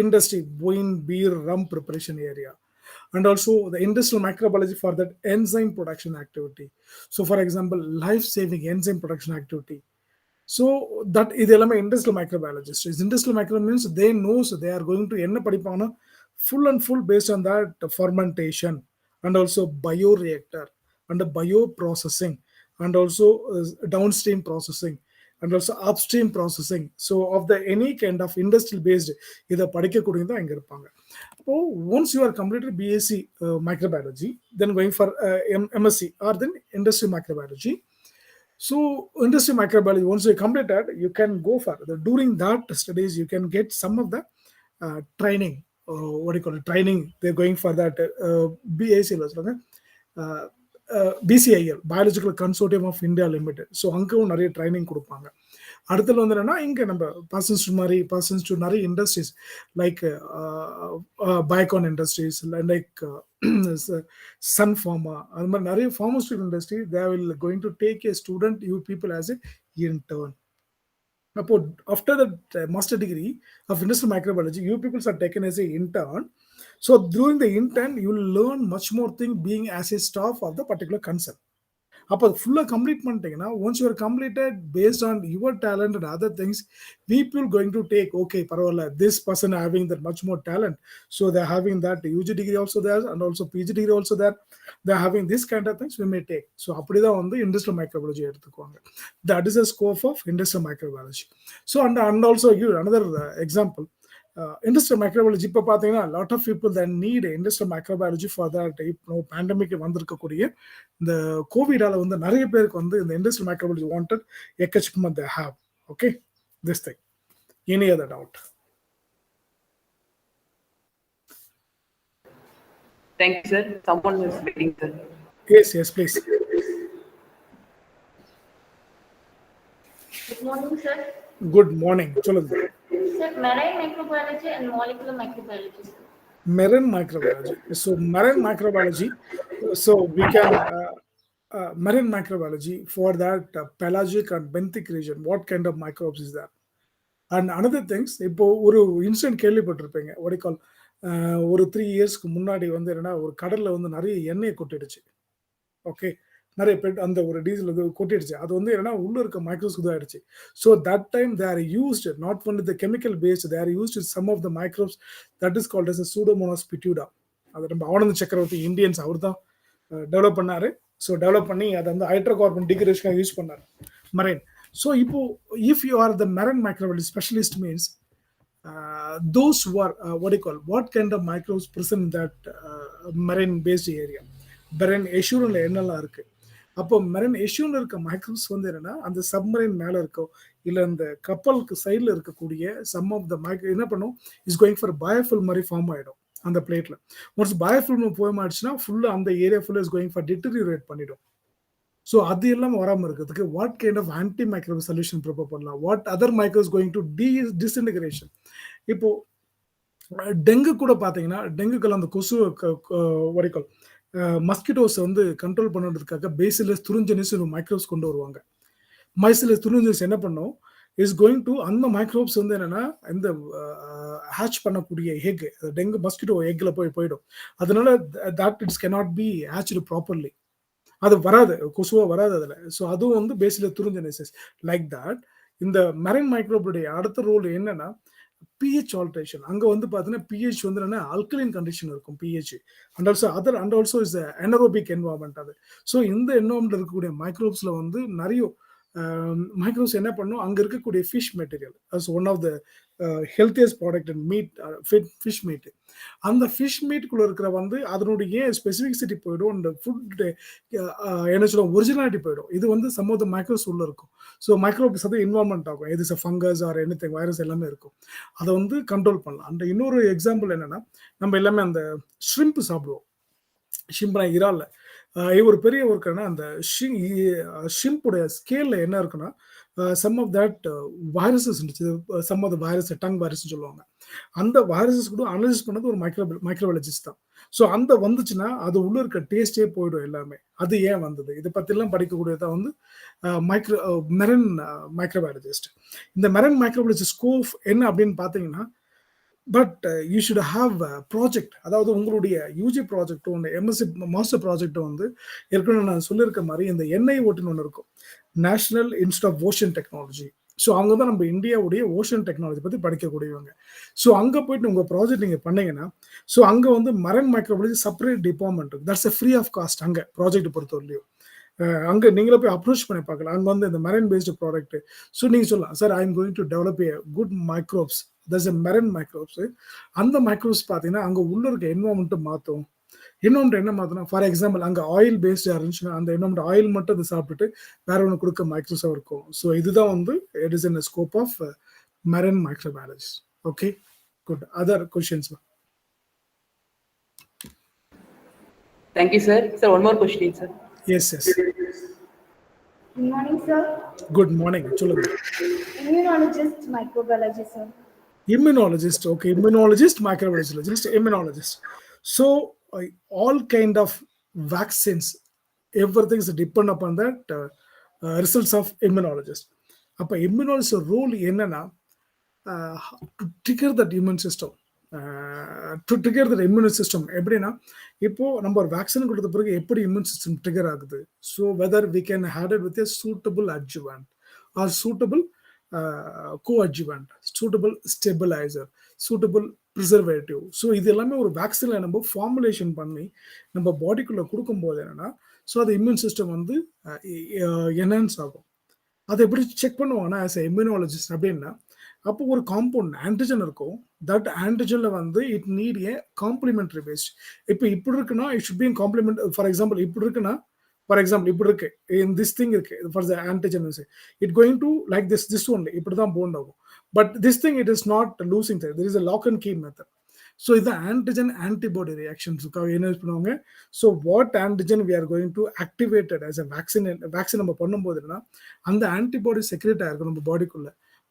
industry, wine, beer, rum preparation area. And also the industrial microbiology for that enzyme production activity. So for example, life-saving enzyme production activity. So that is industrial microbiologist. Industrial microbiologist means they knows they are going to என்ன படிப்பாங்கன்னா full and full based on that fermentation and also bioreactor and bioprocessing and also downstream processing and also upstream processing. So of the any kind of industrial based இதை படிக்கக்கூடியதான் இங்க இருப்பாங்க. So once you are completed BSc microbiology, then going for MSc or then industrial microbiology. So industrial microbiology, once you complete that, you can go for during that studies, you can get some of the training. What do you call it? Training. They're going for that BAC, BCIL, Biological Consortium of India Limited. So அங்கவும் நிறைய training கொடுப்பாங்க. அடுத்தது வந்து என்னன்னா இங்க நம்ம persons to நிறைய industries like Biocon industries like Sun Pharma அது மாதிரி நிறைய pharmaceutical industry they will going to take a student you people as a intern. அப்போ after the master degree of industrial microbiology you peoples are taken as a intern. So during the intern you will learn much more thing being as a staff of the particular concern. அப்போ ஃபுல்லாக complete பண்ணிட்டீங்கன்னா once you are completed based on your talent and other things people going to take okay பரவாயில்ல this person having that much more talent so there having that UG degree also there and also PG degree also there there having this kind of things we may take. So அப்படிதான் வந்து industrial microbiology எடுத்துக்குவாங்க. That is a scope of industrial microbiology. So and also you another example industrial microbiology இப்போ பார்த்தீங்கன்னா lot of people that need industrial microbiology for that இப்போ pandemic வந்திருக்கக்கூடிய இந்த கோவிடால வந்து நிறைய பேருக்கு வந்து இந்த industrial microbiology wanted எக்கச்சக்கமா they have. Okay, this thing. Any other doubt? Thank you, sir. Someone is waiting, sir. Yes, please. Good morning, sir. Good morning. சொல்லுங்க. Sir, marine microbiology and molecular microbiology, sir. Marine microbiology. So marine microbiology. So we can marine microbiology for that pelagic and benthic region. What kind of microbes is that? And another things. இப்போ ஒரு incident கேள்விப்பட்டிருப்பீங்க. What do you call? ஒரு 3 இயர்ஸ்க்கு முன்னாடி வந்து என்னன்னா ஒரு கடல்ல வந்து நிறைய எண்ணெய் கொட்டிடுச்சு. ஓகே, நிறைய பேர் அந்த ஒரு டீசல் வந்து கொட்டிடுச்சு. அது வந்து என்னன்னா உள்ள இருக்க மைக்ரோஸ்க்கு தான் ஆயிடுச்சு. So that time they are used not only the chemical based, they are used some of the microbes that is called as Pseudomonas putida. அது நம்ம ஆனந்த சக்கரவர்த்தி இந்தியன்ஸ் அவர் தான் டெவலப் பண்ணாரு. ஸோ டெவலப் பண்ணி அதை வந்து ஹைட்ரோகார்பன் டிகிரேஷனாக யூஸ் பண்ணாரு மரைன். ஸோ இப்போ if you R the marine microbiology specialist means those who are what kind of microbes present in that marine based area. marine எஷ்யூரில் என்னெல்லாம் இருக்கு. அப்போ மெரைன் எஷ்யூரில் இருக்க மைக்ரோப்ஸ் வந்து என்னன்னா அந்த சப்மரைன் மேலே இருக்கோ இல்லை அந்த கப்பலுக்கு சைடில் இருக்கக்கூடிய சம் ஆஃப் த மைக்ரோ என்ன பண்ணும் இஸ் கோயிங் ஃபார் பயோஃபில் மாதிரி ஃபார்ம் ஆகிடும் அந்த பிளேட்டில். ஒன்ஸ் பயோஃபில்ம் போய் ஆயிடுச்சுன்னா ஃபுல்லாக அந்த ஏரியா ஃபுல்லாக இஸ் கோயிங் ஃபார் டிட்டரியோரேட் பண்ணிடும். ஸோ அது எல்லாம் வராமல் இருக்கிறதுக்கு what kind of anti microbe solution prepare பண்ணலாம், what other microbes going to disintegration. இப்போ டெங்கு கூட பார்த்தீங்கன்னா டெங்குக்கெல்லாம் அந்த கொசு வரைக்கும் மஸ்கிட்டோஸ் வந்து கண்ட்ரோல் பண்ணுறதுக்காக பேசிலஸ் துருஞ்சனிஸ் மைக்ரோப்ஸ் கொண்டு வருவாங்க. மைசிலஸ் துருஞ்சனிஸ் என்ன பண்ணும் இஸ் கோயிங் டு அந்த மைக்ரோப்ஸ் வந்து என்னன்னா இந்த ஹேட்ச் பண்ணக்கூடிய எக் டெங்கு மஸ்கிட்டோ எக்ல போயிடும். அதனால that it's cannot be hatched properly, அது வராது, கொசுவா வராது அதில். ஸோ அதுவும் வந்து பேசிலஸ் துருஞ்சனிஸ் லைக் தட். இந்த மெரைன் மைக்ரோபுடைய அடுத்த ரோல் என்னன்னா pH alteration. அங்க வந்து பார்த்தீங்கன்னா pH வந்து என்ன ஆல்கலைன் கண்டிஷன் இருக்கும் pH and also is anaerobic environment அது. ஸோ இந்த என்வரான்மெண்ட் இருக்கக்கூடிய மைக்ரோப்ஸ்ல வந்து நிறைய மைக்ரோப்ஸ் என்ன பண்ணும் அங்க இருக்கக்கூடிய fish material as one of the healthiest product and meat fish meat. அந்த ஃபிஷ் மீட்டுக்குள்ள இருக்கிற வந்து அதனுடைய ஸ்பெசிஃபிசிட்டி போயிடும், அந்த ஃபுட் என்ன சொல்ல ஒரிஜினாலிட்டி போயிடும். இது வந்து சம் ஆஃப் த மைக்ரோஸ் உள்ள இருக்கும். ஸோ மைக்ரோப்ஸ் வந்து இன்வால்மெண்ட் ஆகும், இது ஃபங்கஸ் ஆர் எனிதிங் வைரஸ் எல்லாமே இருக்கும். அதை வந்து கண்ட்ரோல் பண்ணலாம். அந்த இன்னொரு எக்ஸாம்பிள் என்னன்னா நம்ம எல்லாமே அந்த ஷ்ரிம்ப் சாப்பிடுவோம். ஷிம்ப்னா இறால் ஒரு பெரிய ஒர்க்குன்னா அந்த ஷிம்புடைய ஸ்கேலில் என்ன இருக்குன்னா சம் ஆஃப் தட் வைரஸஸ் இருந்துச்சு, சம் ஆஃப் த வைரஸ் டங் வைரஸ்ன்னு சொல்லுவாங்க. அந்த வைரஸஸ் கூட அனலைஸ் பண்ணது ஒரு மைக்ரோபாலஜிஸ்ட் தான். ஸோ அந்த வந்துச்சுன்னா அது உள்ள இருக்க டேஸ்டே போயிடும் எல்லாமே. அது ஏன் வந்தது இதை பற்றிலாம் படிக்கக்கூடியதான் வந்து மெரைன் மைக்ரோபாலஜிஸ்ட். இந்த மெரைன் மைக்ரோபாலஜி ஸ்கோப் என்ன அப்படின்னு பார்த்தீங்கன்னா but you should have project, அதாவது உங்களுடைய யூஜி ப்ராஜெக்டும் இந்த எம்எஸ்சி மாஸ்டர் ப்ராஜெக்டும் வந்து ஏற்கனவே நான் சொல்லியிருக்க மாதிரி இந்த என்ஐஓடின்னு ஒன்று இருக்கும், National institute of Ocean Technology. So அவங்க தான் நம்ம இந்தியாவுடைய ஓஷன் டெக்னாலஜி பற்றி படிக்கக்கூடியவங்க. ஸோ அங்கே போயிட்டு உங்கள் ப்ராஜெக்ட் நீங்கள் பண்ணீங்கன்னா, ஸோ அங்கே வந்து மரைன் மைக்ரோபாலஜி செப்பரேட் டிபார்ட்மெண்ட் இருக்கு. That's free of cost. அங்கே ப்ராஜெக்ட் பொறுத்தவரையிலையும் அங்கே நீங்களே போய் அப்ரோச் பண்ணி பார்க்கலாம். அங்கே வந்து இந்த மெரைன் பேஸ்டு ப்ராடக்ட். ஸோ நீங்கள் சொல்லலாம், sir I am going to develop A good microbes, that's a marine microbes. அந்த மைக்ரோப்ஸ் பார்த்தீங்கன்னா அங்கே உள்ள இருக்க என்வரான்மெண்ட்டை மாற்றும். இன்னொன்று என்ன மாற்றணும், ஃபார் எக்ஸாம்பிள் அங்கே ஆயில் பேஸ்டாக இருந்துச்சுன்னா அந்த இன்னொன்று ஆயில் மட்டும் அதை சாப்பிட்டுட்டு வேற ஒன்று கொடுக்க மைக்ரோஸாக இருக்கும். ஸோ இதுதான் வந்து it is in scope of marine microbiology. Okay, good. Other questions? Thank you, sir. Sir, one more question, sir. Yes yes. Good morning, sir. Good morning. சொல்லுங்க. Immunologist, microbiology, sir. Immunologist, okay. Immunologist, microbiologist, immunologist. So all kind of vaccines, everything is depend upon that results of immunologist. அப்ப immunologist role என்னன்னா, to trigger that immune system, to trigger that immune system. எப்படின்னா, இப்போ நம்ம ஒரு vaccine கொடுத்த பிறகு எப்படி immune system trigger ஆகுது. So whether we can had it with a suitable adjuvant or suitable co-adjuvant, suitable stabilizer, suitable preservative. So இது எல்லாமே ஒரு வேக்சினில் நம்ம ஃபார்முலேஷன் பண்ணி நம்ம பாடிக்குள்ளே கொடுக்கும்போது என்னன்னா, ஸோ அது இம்யூன் சிஸ்டம் வந்து என்ஹான்ஸ் ஆகும். அதை எப்படி செக் பண்ணுவாங்கன்னா, ஆஸ் எ இம்யூனாலஜிஸ்ட் அப்படின்னா, அப்போ ஒரு காம்பவுண்ட் ஆன்டிஜன் இருக்கும். தட் ஆன்டிஜன்ல வந்து it need a complementary based. இப்போ இப்படி இருக்குன்னா it should be complement. For example இப்படி இருக்குன்னா, ஃபார் எக்ஸாம்பிள் இப்படி இருக்கு, திஸ் திங் இருக்கு for the antigen, it going to like this only, இப்படி தான் போண்ட் ஆகும். But this thing it is not losing, there is a lock and key method. So இது antigen antibody ரியாக்ஷன்ஸுக்காக என்ன use பண்ணுவாங்க. So what antigen we are going to activated as a vaccine நம்ம பண்ணும்போது என்னன்னா, அந்த ஆன்டிபாடி செக்ரேட் ஆயிருக்கும் நம்ம பாடிக்குள்ள.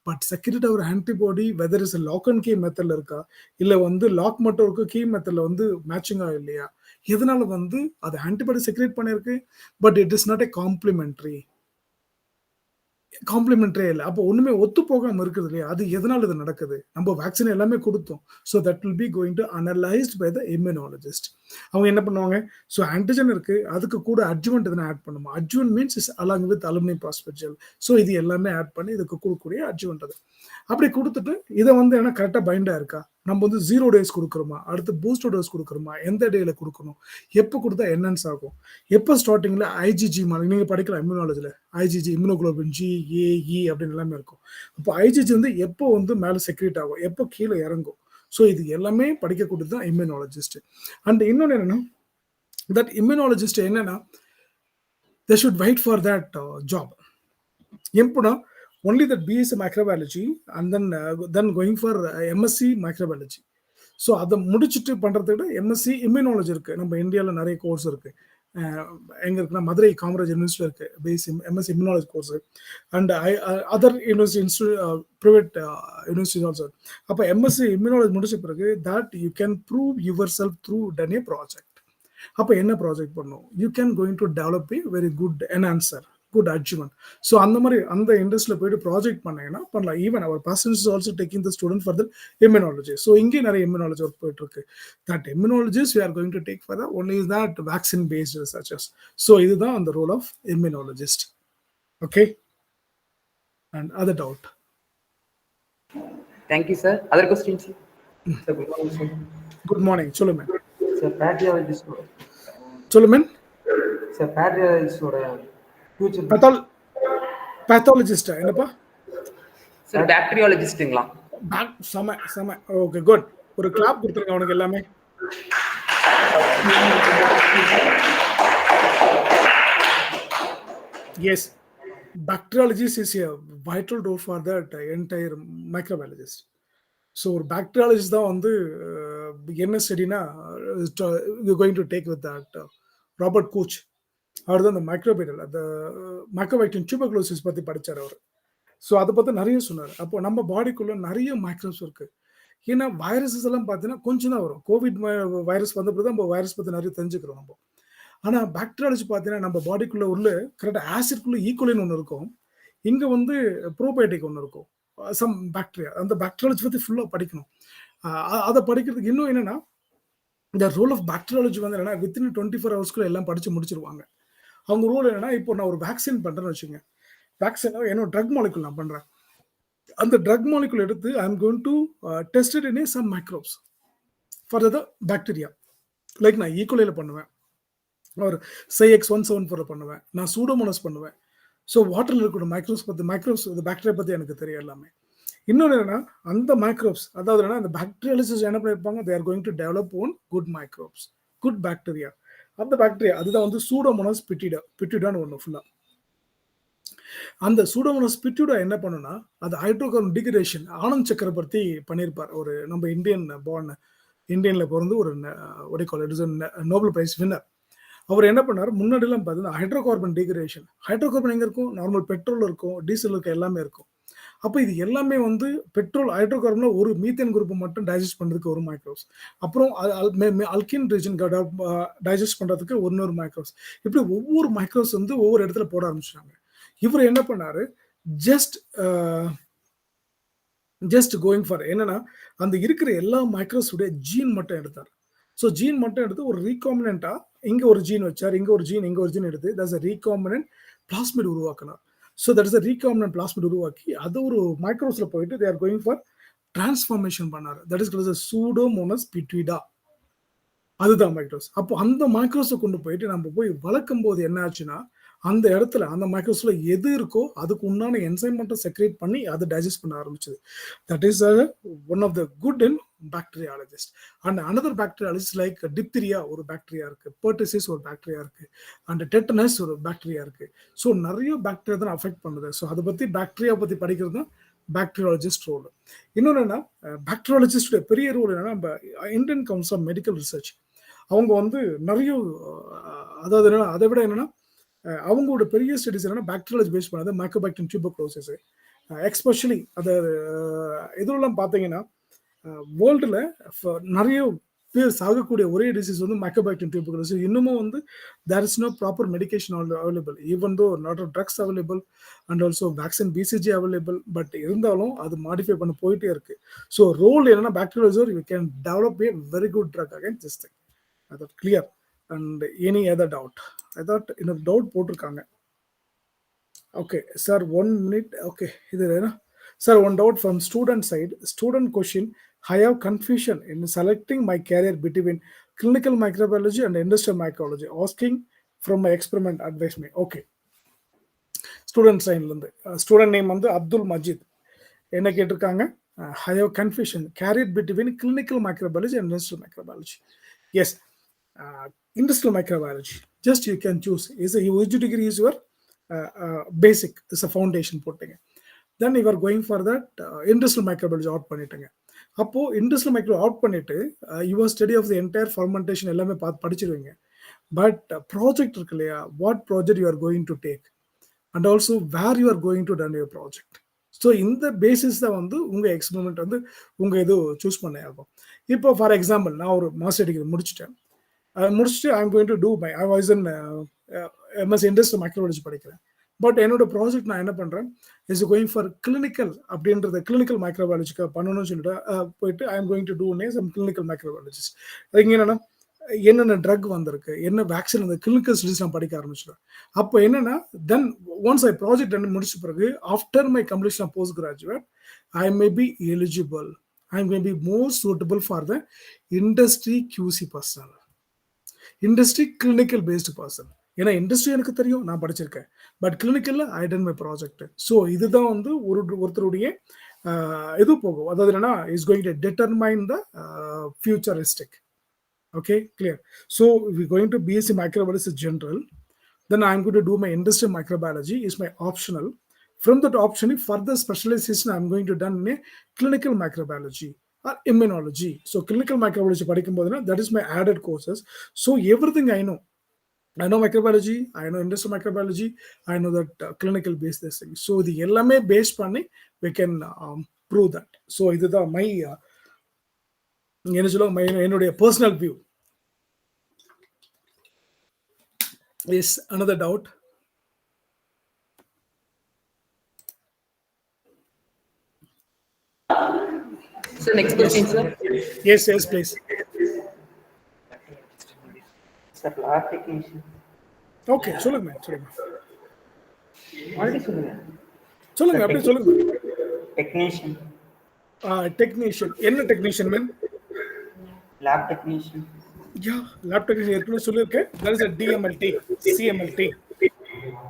பட் செக்ரேட் ஆகிற antibody whether is lock and key மெத்தட்ல இருக்கா, இல்லை வந்து லாக் மட்டும் இருக்கு, கீ மெத்தட்ல வந்து மேட்சிங் ஆகும் இல்லையா, எதனால வந்து அது ஆன்டிபாடி செக்ரேட் பண்ணிருக்கு. But it is not a complementary இல்லை. அப்போ ஒண்ணுமே ஒத்து போகாம இருக்குது இல்லையா, அது எதனால இது நடக்குது. நம்ம வேக்சின் எல்லாமே கொடுத்தோம். So that will be going to analysed by the immunologist. அவங்க என்ன பண்ணுவாங்க, ஸோ ஆன்டிஜன் இருக்கு, அதுக்கு கூட அட்ஜுவன்ட் எதனா ஆட் பண்ணுமா. Adjuvant means is along with aluminium phosphate gel. So இது எல்லாமே ஆட் பண்ணி இதுக்கு கொடுக்கக்கூடிய அட்ஜுவன்ட். அது அப்படி கொடுத்துட்டு இதை வந்து என்ன கரெக்டாக பைண்டா இருக்கா, நம்ம வந்து 0 days கொடுக்குறோமா, அடுத்து பூஸ்டர் டோஸ் கொடுக்குறோமா, எந்த டேல கொடுக்கணும், எப்போ கொடுத்தா என்னன்ஸ் ஆகும், எப்போ ஸ்டார்டிங்ல ஐஜிஜி மாதிரி நீங்க படிக்கலாம் இம்யூனாலஜில, ஐஜிஜி இம்யூனோகுளோபின் ஜி ஏ இ அப்படின்னு எல்லாமே இருக்கும். அப்போ ஐஜிஜி வந்து எப்போ வந்து மேலே செக்ரேட் ஆகும், எப்போ கீழே இறங்கும். ஸோ இது எல்லாமே படிக்கக்கூடியது தான் இம்யூனாலஜிஸ்ட். அண்ட் இன்னொன்று என்னன்னா, தட் இம்யூனாலஜிஸ்ட் என்னன்னா, they should wait for that job. எப்படின்னா, only that BSc microbiology and then going for MSc microbiology. So அதை முடிச்சுட்டு பண்ணுறதுக்கு எம்எஸ்சி இம்யூனாலஜி இருக்குது. நம்ம இந்தியாவில் நிறைய கோர்ஸ் இருக்குது. எங்கே இருக்குன்னா, மதுரை காமராஜ் யூனிவர்சிட்டி இருக்குது BSc MSc immunology course. And other university private universities also. அப்போ எம்எஸ்சி இம்யூனாலஜி முடிச்ச பிறகு that you can prove yourself through done a project. அப்போ என்ன ப்ராஜெக்ட் பண்ணும், you can going to develop a very good enhancer, good achievement. So அந்த மாதிரி அந்த இண்டஸ்ட்ரியில் போயிட்டு ப்ராஜெக்ட் பண்ணீங்கன்னா பண்ணலாம். Even our persons is also taking the student for the immunology. So இங்கே நிறைய இம்யூனாலஜி ஒர்க் போயிட்டு இருக்கு. That immunologist we are going to take for the only is that vaccine based researchers. So இதுதான் அந்த role of immunologist. Okay, and other doubt? Thank you sir. Other questions? Sir good morning sir. Good morning. சொல்லுங்க sir. Bacteriologist சொல்லுங்க sir. பேட்ரியாலஜிஸ்டோட future பேத்தாலஜிஸ்டா என்னப்பா sir? பாக்டீரியாலஜிஸ்ட்ங்களா? செம. Okay, good. ஒரு clap கொடுத்துருங்க அவனுக்கு எல்லாமே. Yes, bacteriologist is a vital role for that entire microbiologist. So ஒரு bacteriologist தான் வந்து என்ன ஸ்டடினா going to take with that Robert Koch. அவர் தான் அந்த மைக்ரோபைடல், அந்த மைக்ரோபைக்டியம் டியூபர்குலோசிஸ் பற்றி படித்தார் அவர். ஸோ அதை பற்றி நிறைய சொன்னார். அப்போ நம்ம பாடிக்குள்ளே நிறைய மைக்ரோப்ஸ் இருக்குது. ஏன்னா வைரஸஸ் எல்லாம் பார்த்தீங்கன்னா கொஞ்சம் தான் வரும். கோவிட் வைரஸ் வந்த பிறகு தான் நம்ம வைரஸ் பற்றி நிறைய தெரிஞ்சுக்கிறோம் நம்ம. ஆனால் பாக்டீரியாலஜி பார்த்தீங்கன்னா நம்ம பாடிக்குள்ளே உள்ள கரெக்டாக ஆசிட்குள்ளே ஈக்குவலின்னு ஒன்று இருக்கும், இங்கே வந்து ப்ரோபயோட்டிக் ஒன்று இருக்கும், சம் பாக்டீரியா. அந்த பாக்டீரியாலஜி பற்றி ஃபுல்லாக படிக்கணும். அதை படிக்கிறதுக்கு இன்னும் என்னன்னா இந்த ரோல் ஆஃப் பாக்டீரியாலஜி வந்து என்னன்னா வித்தின் 24 ஹவர்ஸ்க்குள்ள எல்லாம் படிச்சு முடிச்சிருவாங்க. அவங்க ரோல் என்னன்னா இப்போ நான் ஒரு வேக்சின் பண்றேன்னு வச்சுங்க, வேக்சின் என்னோட ட்ரக் மாலிகுல் நான் பண்றேன். அந்த ட்ரக் மாலிகுல் எடுத்து I am going to test it in some microbes for the bacteria. Like நான் ஈக்குவலியில் பண்ணுவேன், ஒரு CX174 பண்ணுவேன், நான் சூடோமோனஸ் பண்ணுவேன். ஸோ வாட்டரில் இருக்கிற மைக்ரோப்ஸ் இந்த பாக்டீரியா பற்றி எனக்கு தெரியும் எல்லாமே. இன்னொன்று என்னன்னா அந்த மைக்ரோப்ஸ், அதாவது என்னன்னா அந்த பாக்டீரியாலிஸ்ட் என்ன பண்ணியிருப்பாங்க, they are going to develop own good microbes, good bacteria. அந்த பாக்டீரியா அதுதான் வந்து சூடோமோனஸ் பிட்டிடான்னு ஒன்று ஃபுல்லாக. அந்த சூடோமோனஸ் பிட்டிடா என்ன பண்ணுன்னா அது ஹைட்ரோகார்பன் டிகிரேஷன் ஆனந்த் சக்கரவர்த்தி பண்ணியிருப்பார். ஒரு நம்ம இந்தியன்ல பிறந்து ஒரு நோபல் பிரைஸ் வின்னர். அவர் என்ன பண்ணார், முன்னாடிலாம் பார்த்தீங்கன்னா ஹைட்ரோகார்பன் டிகிரேஷன். ஹைட்ரோகார்பன் எங்கே இருக்கும், நார்மல் பெட்ரோல் இருக்கும், டீசல் இருக்கும், எல்லாமே இருக்கும். அப்போ இது எல்லாமே வந்து பெட்ரோல் ஹைட்ரோகார்பன்ல ஒரு மீத்தேன் குரூப் மட்டும் டைஜஸ்ட் பண்ணுறதுக்கு ஒரு மைக்ரோப்ஸ், அப்புறம் அல்கின் ரீஜன் டைஜஸ்ட் பண்ணுறதுக்கு இன்னொரு மைக்ரோப்ஸ். இப்படி ஒவ்வொரு மைக்ரோப்ஸ் வந்து ஒவ்வொரு இடத்துல போட ஆரம்பிச்சிட்டாங்க. இவர் என்ன பண்ணாரு, ஜஸ்ட் கோயிங் ஃபார் என்னன்னா அந்த இருக்கிற எல்லா மைக்ரோஸுடைய ஜீன் மட்டும் எடுத்தார். ஸோ ஜீன் மட்டும் எடுத்து ஒரு ரீகாமினண்டா இங்கே ஒரு ஜீன் வச்சார், இங்கே ஒரு ஜீன் எடுத்து தட்ஸ் அ ரீகாமினன்ட் பிளாஸ்மிட் உருவாக்கினார். So that is a recombinant plasmid உருவாக்கி அது ஒரு மைக்ரோஸில் போயிட்டு they are going for transformation பண்ணார். தட் இஸ் சூடோமோனஸ் பிட்விடா, அதுதான் மைக்ரோஸ். அப்போ அந்த மைக்ரோஸை கொண்டு போயிட்டு நம்ம போய் வளர்க்கும் போது என்ன ஆச்சுன்னா அந்த இடத்துல அந்த மைக்ரோஸ்ல எது இருக்கோ அதுக்கு உண்டான என்சைம் மட்டும் செக்ரேட் பண்ணி அதை டைஜஸ்ட் பண்ண ஆரம்பிச்சது. That is one of the good in bacteriologist. And another bacteriologist like diphtheria ஒரு பாக்டீரியா இருக்கு, பெர்டிசிஸ் ஒரு பாக்டீரியா இருக்கு, அண்ட் டெட்டனஸ் ஒரு பாக்டீரியா இருக்கு. ஸோ நிறைய பாக்டீரியா தான் அஃபெக்ட் பண்ணுது. ஸோ அதை பத்தி பாக்டீரியா பத்தி படிக்கிறது தான் பாக்டீரியாலஜிஸ்ட் ரோல். இன்னொன்று என்ன, பாக்டீரியாலஜிஸ்டோட பெரிய ரோல் என்னன்னா நம்ம Indian Council of Medical Research அவங்க வந்து நிறைய அதாவது என்னன்னா அதை விட என்னன்னா அவங்களோட பெரிய ஸ்டடிஸ் என்னன்னா பாக்டீரியாலஜி பேஸ் பண்ணது மைக்ரோபாக்டீரியம் டியூபர்குலோசிஸ். எக்ஸ்பெஷலி அது இதெல்லாம் பார்த்தீங்கன்னா வேர்ல்டில் நிறைய பேர் சாகக்கூடிய ஒரே டிசீஸ் வந்து மைக்ரோபாக்டீரியம் டியூபர்குலோசிஸ். இன்னமும் வந்து there is no proper medication available, even though not drugs available and also vaccine BCG available. But இருந்தாலும் அது மாடிஃபை பண்ண போயிட்டே இருக்கு. ஸோ ரோல் என்னன்னா bacteriology you can develop a very good drug against this thing. அது clear. And any other doubt? I thought இன்னொரு doubt போட்டிருக்காங்க. Okay sir 1 minute. Okay இது sir one doubt from student side. Student question, I have confusion in selecting my career between clinical microbiology and industrial microbiology. Asking from my experiment, advise me. Okay, student சைட்லேருந்து student name வந்து அப்துல் மஜீத். என்ன கேட்டிருக்காங்க, I have confusion career between clinical microbiology and industrial microbiology. Yes, industrial microbiology, just you can choose is a UG degree is your basic, is a foundation போட்டீங்க. then you are going for that industrial microbiology out பண்ணிட்டீங்க. அப்போ industrial microbiology out பண்ணிட்டு your study of the entire fermentation எல்லாமே படிச்சிருவீங்க. But project இருக்கு இல்லையா, what project you are going to take and also where you are going to done your project. So இந்த basis தான் வந்து உங்கள் எக்ஸ்பெரிமெண்ட் வந்து உங்கள் இது சூஸ் பண்ண ஆகும். இப்போ ஃபார் எக்ஸாம்பிள் நான் ஒரு மாஸ்டர் டிகிரி முடிச்சுட்டு I'm going to do my I was in MS industrial microbiology படிக்கிறேன். பட் என்னோட ப்ராஜெக்ட் நான் என்ன பண்ணுறேன் இஸ் கோயிங் ஃபார் கிளினிக்கல் அப்படின்றத கிளினிக்கல் மைக்ரோபாலஜிக்கு பண்ணணும்னு சொல்லிட்டு போயிட்டு I am going to do some clinical microbiologist. அதுக்கு என்னென்னா என்னென்ன ட்ரக் வந்திருக்கு, என்ன வேக்சின் வந்து கிளினிக்கல் ஸ்டடிஸ் நான் படிக்க ஆரம்பிச்சிடுவேன். அப்போ என்னன்னா தென் ஒன்ஸ் ஐ ப்ராஜெக்ட் முடிச்ச பிறகு after my completion of post graduate I may be eligible, I may be more suitable for the industry QC person, industry clinical based person. ஏன்னா இண்டஸ்ட்ரி எனக்கு தெரியும், நான் படிச்சிருக்கேன், பட் கிளினிக்கல்ல I done my project. So இதுதான் வந்து ஒருத்தருடைய இது போகும். அதாவது என்னன்னா is going to determine the futuristic. Okay, clear. So we're going to BSc microbiology general, then I'm going to do my industrial microbiology is my optional. From that option, further specialization I'm going to done in clinical microbiology or immunology. So clinical microbiology padikumbodhu that is my added courses. So everything I know microbiology, I know industrial microbiology, I know that clinical based this thing. So the ellame based panni we can prove that. So idu da my என்னுடைய personal view. Yes, another doubt? Sir, next question, sir. Yes, yes, please. Sir, lab technician. Okay, சொல்லுங்க சொல்லுங்க Already சொல்லுங்க. சொல்லுங்க அப்படியே சொல்லுங்க. Technician. Technician என்ன technician man? Lab technician. யா lab technician ஏற்கனவே சொல்லியிருக்கேன். That is DMLT CMLT.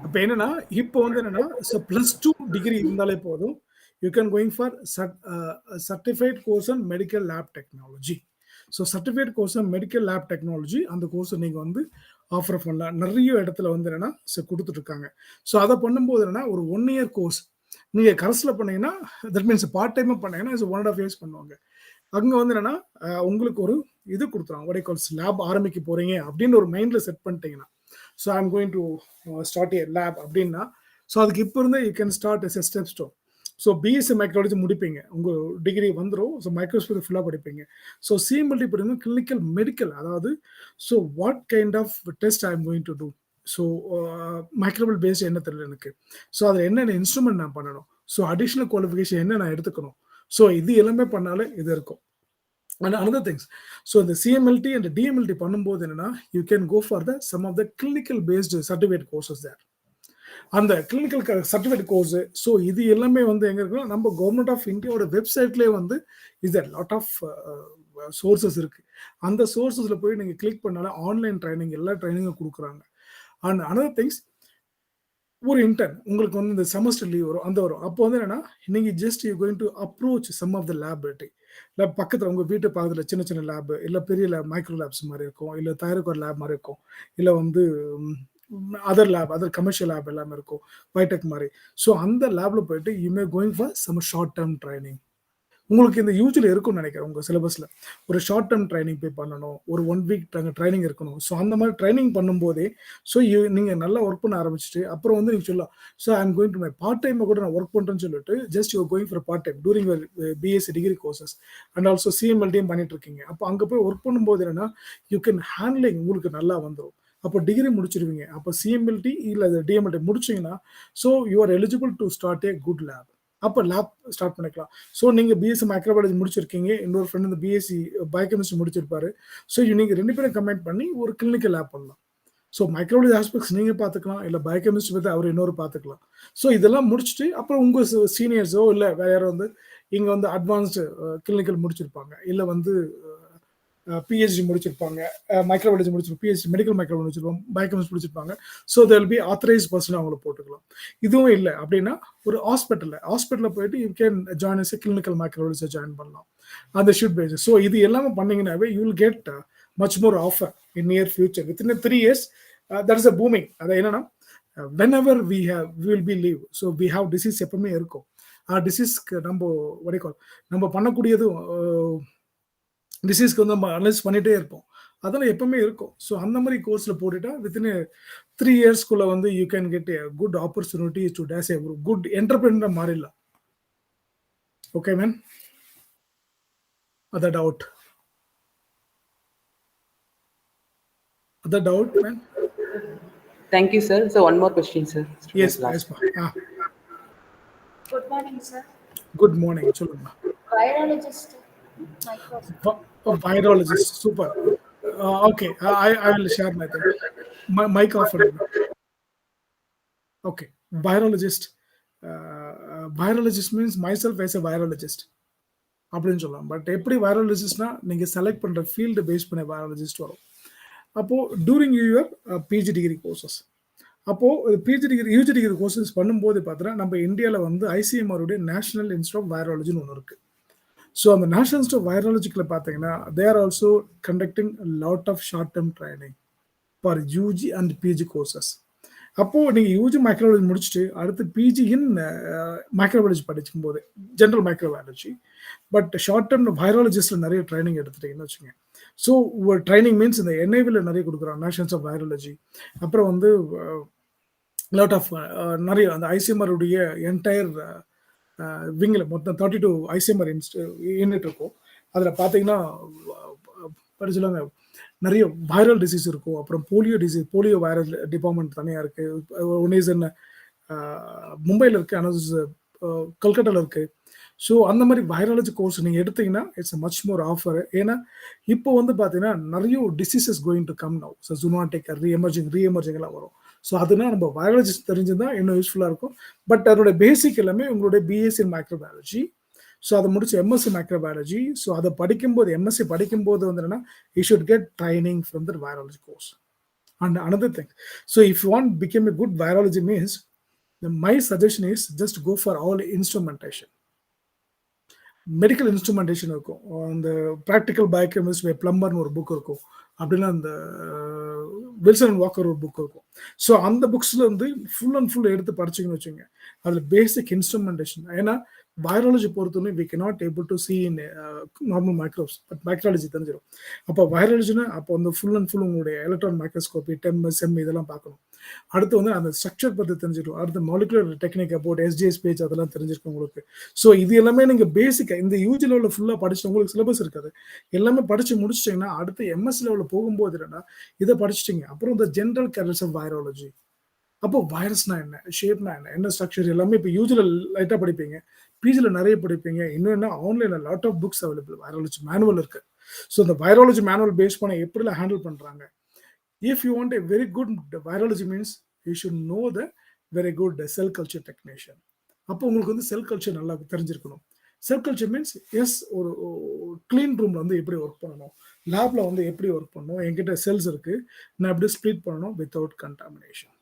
அப்போ என்னன்னா இப்போ வந்து என்னன்னா +2 டிகிரி இருந்தாலே போதும். You can going for certified course on medical lab technology. So certified course on medical lab technology அந்த கோர்ஸை நீங்கள் வந்து ஆஃபர் பண்ணலாம். நிறைய இடத்துல வந்து என்னன்னா கொடுத்துட்ருக்காங்க. ஸோ அதை பண்ணும்போது என்னன்னா ஒரு 1 இயர் கோர்ஸ் நீங்கள் கரஸில் பண்ணீங்கன்னா தட் மீன்ஸ் பார்ட் டைமாக பண்ணீங்கன்னா 1.5 இயர்ஸ் பண்ணுவாங்க. அங்கே வந்து என்னன்னா உங்களுக்கு ஒரு இது கொடுத்துருவாங்க, what I call லேப் ஆரம்பிக்க போறீங்க அப்படின்னு ஒரு மைண்டில் செட் பண்ணிட்டீங்கன்னா, so I am going to start a lab அப்படின்னா, ஸோ அதுக்கு இப்போ இருந்தே you can start as a step stone. So BSc microbiology முடிப்பீங்க, உங்கள் டிகிரி வந்துடும். ஸோ மைக்ரோஸ்கோபி ஃபுல்லாக படிப்பீங்க. ஸோ சிஎம்எல்டி படிக்கணும் கிளினிக்கல் மெடிக்கல், அதாவது so what kind of test I am going to do. So microbial based என்ன தெரியல எனக்கு. ஸோ அதில் என்னென்ன இன்ஸ்ட்ருமெண்ட் நான் பண்ணணும், ஸோ அடிஷ்னல் குவாலிஃபிகேஷன் என்ன நான் எடுத்துக்கணும். ஸோ இது எல்லாமே பண்ணாலே இது இருக்கும். And another things, so the CMLT and the DMLT பண்ணும்போது என்னன்னா you can go for the some of the clinical based certificate courses there. அந்த கிளினிக்கல் சர்டிஃபிகேட் கோர்ஸ், ஸோ இது எல்லாமே வந்து எங்க இருக்குன்னா நம்ம கவர்மெண்ட் ஆஃப் இந்தியாவோட வெப்சைட்லேயே வந்து is a lot of sources இருக்கு. அந்த சோர்சஸ்ல போய் நீங்க கிளிக் பண்ணாலே ஆன்லைன் ட்ரைனிங் எல்லா ட்ரைனிங்கும் கொடுக்குறாங்க. அண்ட் அனதர் திங்ஸ், ஒரு இன்டர்ன் உங்களுக்கு வந்து இந்த செமஸ்டர் லீவ் வரும், அந்த வரும். அப்போ வந்து என்னன்னா நீங்க just you going to approach some of the laboratory. இல்லை பக்கத்தில் உங்கள் வீட்டு பக்கத்தில் சின்ன சின்ன லேப், இல்லை பெரிய லேப் மைக்ரோ லேப்ஸ் மாதிரி இருக்கும், இல்லை தைரோகார் லேப் மாதிரி இருக்கும், இல்லை வந்து other lab, other commercial lab எல்லாமே இருக்கும், பைடெக் மாதிரி. ஸோ அந்த லேப்ல போயிட்டு you may going for some short term training. உங்களுக்கு இந்த யூஜில் இருக்கும்னு நினைக்கிறேன் உங்கள் சிலபஸில் ஒரு ஷார்ட் டேர்ம் ட்ரைனிங் போய் பண்ணணும், ஒரு 1 வீக் ட்ரைனிங் இருக்கணும். ஸோ அந்த மாதிரி ட்ரைனிங் பண்ணும்போதே ஸோ நீங்கள் நல்லா ஒர்க் பண்ண ஆரம்பிச்சுட்டு அப்புறம் வந்து நீங்கள் சொல்லலாம், so I am going to my part டைமை கூட நான் ஒர்க் பண்ணுறேன்னு சொல்லிட்டு just you going for part time during BSc degree courses and also சிஎம்எல்டியும் பண்ணிட்டு இருக்கீங்க. அப்போ அங்கே போய் ஒர்க் பண்ணும்போது என்னன்னா யூ கேன் ஹேண்ட்லிங் உங்களுக்கு நல்லா வந்துடும். அப்போ டிகிரி முடிச்சிருவீங்க. அப்போ சிஎம்எல்டி இல்லை டிஎம்எல்டி முடிச்சிங்கன்னா so you are eligible to start a good lab. அப்போ லேப் ஸ்டார்ட் பண்ணிக்கலாம். ஸோ நீங்கள் பிஎஸ்சி மைக்ரோபயாலஜி முடிச்சிருக்கீங்க, இன்னொரு ஃப்ரெண்ட் இந்த பிஎஸ்சி பயோகெமிஸ்ட்ரி முடிச்சிருப்பாரு. ஸோ நீங்கள் 2 பேரும் கம்பைன் பண்ணி ஒரு கிளினிக்கல் லேப் பண்ணலாம். ஸோ மைக்ரோபயாலஜி ஆஸ்பெக்ட்ஸ் நீங்கள் பார்த்துக்கலாம், இல்லை பயோகெமிஸ்ட்ரி பற்றி அவர் இன்னொரு பார்த்துக்கலாம். ஸோ இதெல்லாம் முடிச்சுட்டு அப்புறம் உங்கள் சீனியர்ஸோ இல்லை வேற யாரோ வந்து இங்கே வந்து அட்வான்ஸ்டு கிளினிக்கல் முடிச்சிருப்பாங்க, இல்லை வந்து பிஹெச்டி முடிச்சிருப்பாங்க, மைக்ரோபயாலஜி முடிச்சிருப்பாங்க, பிஹெச்டி மெடிக்கல் மைக்ரோபயாலஜி முடிச்சிருப்பாங்க, பயோகெமிஸ்ட்ரி முடிச்சிருப்பாங்க. So there will be authorised person அவங்கள போட்டுக்கலாம். இதுவும் இல்லை அப்படின்னா ஒரு ஹாஸ்பிட்டலில் போயிட்டு you can join as clinical microbiology join பண்ணலாம் அந்த ஷூட் பேசிஸ். ஸோ இது எல்லாமே பண்ணீங்கன்னாவே you will get much more offer in near future. Within 3 years that is a booming. அது என்னன்னா whenever we will be live, so we have disease எப்பவுமே இருக்கும். டிசீஸ்க்கு நம்ம பண்ணக்கூடியதும் டிசீஸ்க்கு வந்து நம்ம அனலைஸ் பண்ணிட்டே இருப்போம், அதெல்லாம் எப்பவுமே இருக்கும். ஸோ அந்த மாதிரி கோர்ஸில் போட்டுட்டா வித்தின் 3 yearsக்குள்ள வந்து you can get a good opportunity to days a good entrepreneur மாறிடலாம். Okay man, other doubt man? Thank you, sir. So one more question, sir. Yes Good morning, sir. Good morning. சொல்லுங்க. Virologist, microbiologist. Virologist, super. Okay, I will share my thing. Mic off. Okay, virologist. Virologist means myself as a virologist அப்படின்னு சொல்லலாம். But எப்படி வைரலஜிஸ்ட்னா நீங்கள் select பண்ணுற field base பண்ண virologist வரும். அப்போது during your PG degree courses, அப்போது PG degree UG degree courses பண்ணும்போது பார்த்தீங்கன்னா நம்ம இந்தியாவில் வந்து ஐசிஎம்ஆருடைய நேஷனல் இன்ஸ்டியூட் ஆஃப் வைரலஜின்னு ஒன்று இருக்குது. ஸோ அந்த நேஷனல் இன்ஸ்டியூட் ஆஃப் வைரலஜிக்கில் பார்த்தீங்கன்னா they are also conducting lot of short term training for UG and PG courses. அப்போது நீங்கள் யூஜி மைக்ரோபயாலஜி முடிச்சுட்டு அடுத்து பிஜி இன் மைக்ரோபயாலஜி படிக்கும் போது general microbiology, but short term வைரலஜிஸ்டில் நிறைய ட்ரைனிங் எடுத்துட்டீங்கன்னு வச்சுங்க. ஸோ ட்ரைனிங் மீன்ஸ் இந்த என்ஐவியில் நிறைய கொடுக்குறாங்க நேஷனல்ஸ் ஆஃப் வைரலஜி. அப்புறம் வந்து லாட் ஆஃப் நிறைய அந்த ஐசிஎம்ஆருடைய என்டையர் விங்கில் மொத்தம் 32 ஐசிஎம்ஆர் யூனிட் இருக்கும். அதில் பார்த்தீங்கன்னா படிச்சுலாங்க நிறைய வைரல் டிசீஸ் இருக்கும். அப்புறம் போலியோ வைரல் டிபார்ட்மெண்ட் தனியாக இருக்குது. ஒன் இஸ் என்ன மும்பையில் இருக்குது, அனதர் கல்கட்டாவில் இருக்குது. ஸோ அந்த மாதிரி வைராலஜி கோர்ஸ் நீங்கள் எடுத்தீங்கன்னா இட்ஸ் மச் மோர் ஆஃபர். ஏன்னா இப்போ வந்து பார்த்தீங்கன்னா நிறைய diseases going to come now. So zoonotic reemerging எல்லாம் வரும். ஸோ அதுனா நம்ம பயாலஜி தெரிஞ்சுதான் இன்னும் யூஸ்ஃபுல்லாக இருக்கும். பட் அதோட பேசிக் எல்லாமே உங்களுடைய பிஎஸ்சி மைக்ரோபயாலஜி, ஸோ அதை முடிச்சு எம்எஸ்சி மைக்ரோபயாலஜி. ஸோ அதை படிக்கும்போது எம்எஸ்சி படிக்கும்போது வந்து என்னன்னா you should get training from the virology course. And another thing, so if you want to become a good virology means, my suggestion is just go for all instrumentation. Medical instrumentation இருக்கும், அந்த practical biochemistry பிளம்பர்னு ஒரு book இருக்கும், அப்படின்னா அந்த Wilson and Walker ஒரு book இருக்கும். So அந்த புக்ஸில் வந்து ஃபுல் அண்ட் ஃபுல் எடுத்து படிச்சிங்கன்னு வச்சுங்க, அதில் பேசிக் இன்ஸ்ட்ருமெண்டேஷன். ஏன்னா வைராலஜி பொறுத்தவரை we cannot able to see in normal microbes, but microbiology தெரிஞ்சிடும். அப்போ வைராலஜினா அப்போ வந்து ஃபுல் அண்ட் ஃபுல் உங்களுடைய எலக்ட்ரான் மைக்ரோஸ்கோபி, செம் இதெல்லாம் பார்க்கணும். அடுத்து வந்து அந்த ஸ்ட்ரக்சர் பற்றி தெரிஞ்சிடும். அடுத்து molecular technique about SGS phage அதெல்லாம் தெரிஞ்சிருக்கும் உங்களுக்கு. ஸோ இது எல்லாமே நீங்கள் பேசிக்காக இந்த யூஜி லெவலில் ஃபுல்லாக படிச்சு உங்களுக்கு சிலபஸ் இருக்காது, எல்லாமே படித்து முடிச்சிட்டிங்கன்னா அடுத்து எம்எஸ் லெவலில் போகும்போது என்னன்னா இதை படிச்சிட்டிங்க. அப்புறம் இந்த ஜென்ரல் கேரக்டர்ஸ் ஆஃப் வைராலஜி, அப்போ வைரஸ்னா என்ன, ஷேப்னா என்ன ஸ்ட்ரக்சர் எல்லாமே இப்போ யூஜியில் லைட்டாக படிப்பீங்க, பிஜியில் நிறைய படிப்பீங்க. இன்னும் என்ன ஆன்லைனில் lot of books available, virology manual இருக்கு. ஸோ இந்த வைராலஜி மேனுவல் பேஸ் பண்ண எப்படிலாம் ஹேண்டில் பண்ணுறாங்க. If you want a very good virology means you should know the very good cell culture technician. அப்போ உங்களுக்கு வந்து செல் கல்ச்சர் நல்லா தெரிஞ்சிருக்கணும். செல் கல்ச்சர் மீன்ஸ் எஸ் ஒரு கிளீன் ரூம்ல வந்து எப்படி ஒர்க் பண்ணணும், லேப்ல வந்து எப்படி ஒர்க் பண்ணணும், என்கிட்ட செல்ஸ் இருக்கு நான் எப்படி ஸ்ப்ளிட் பண்ணணும் without contamination,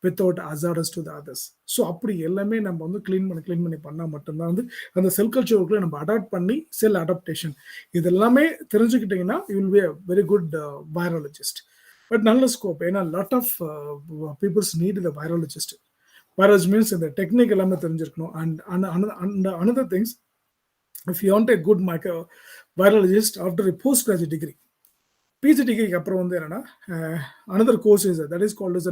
without hazards to the others. So அப்படி எல்லாமே நம்ம வந்து க்ளீன் பண்ணி பண்ணால் மட்டும்தான் வந்து அந்த செல் கல்ச்சர் ஒர்க்கில் நம்ம அடாப்ட் பண்ணி செல் அடாப்டேஷன் இதெல்லாமே தெரிஞ்சுக்கிட்டிங்கன்னா you will be a very good virologist. But நல்ல ஸ்கோப், ஏன்னா lot of peoples need the virologist. Virology means இந்த டெக்னிக் எல்லாமே தெரிஞ்சிருக்கணும். And another things, if you want a good virologist after a postgraduate degree, PG டிகிரிக்கு அப்புறம் வந்து என்னன்னா another course is that is called as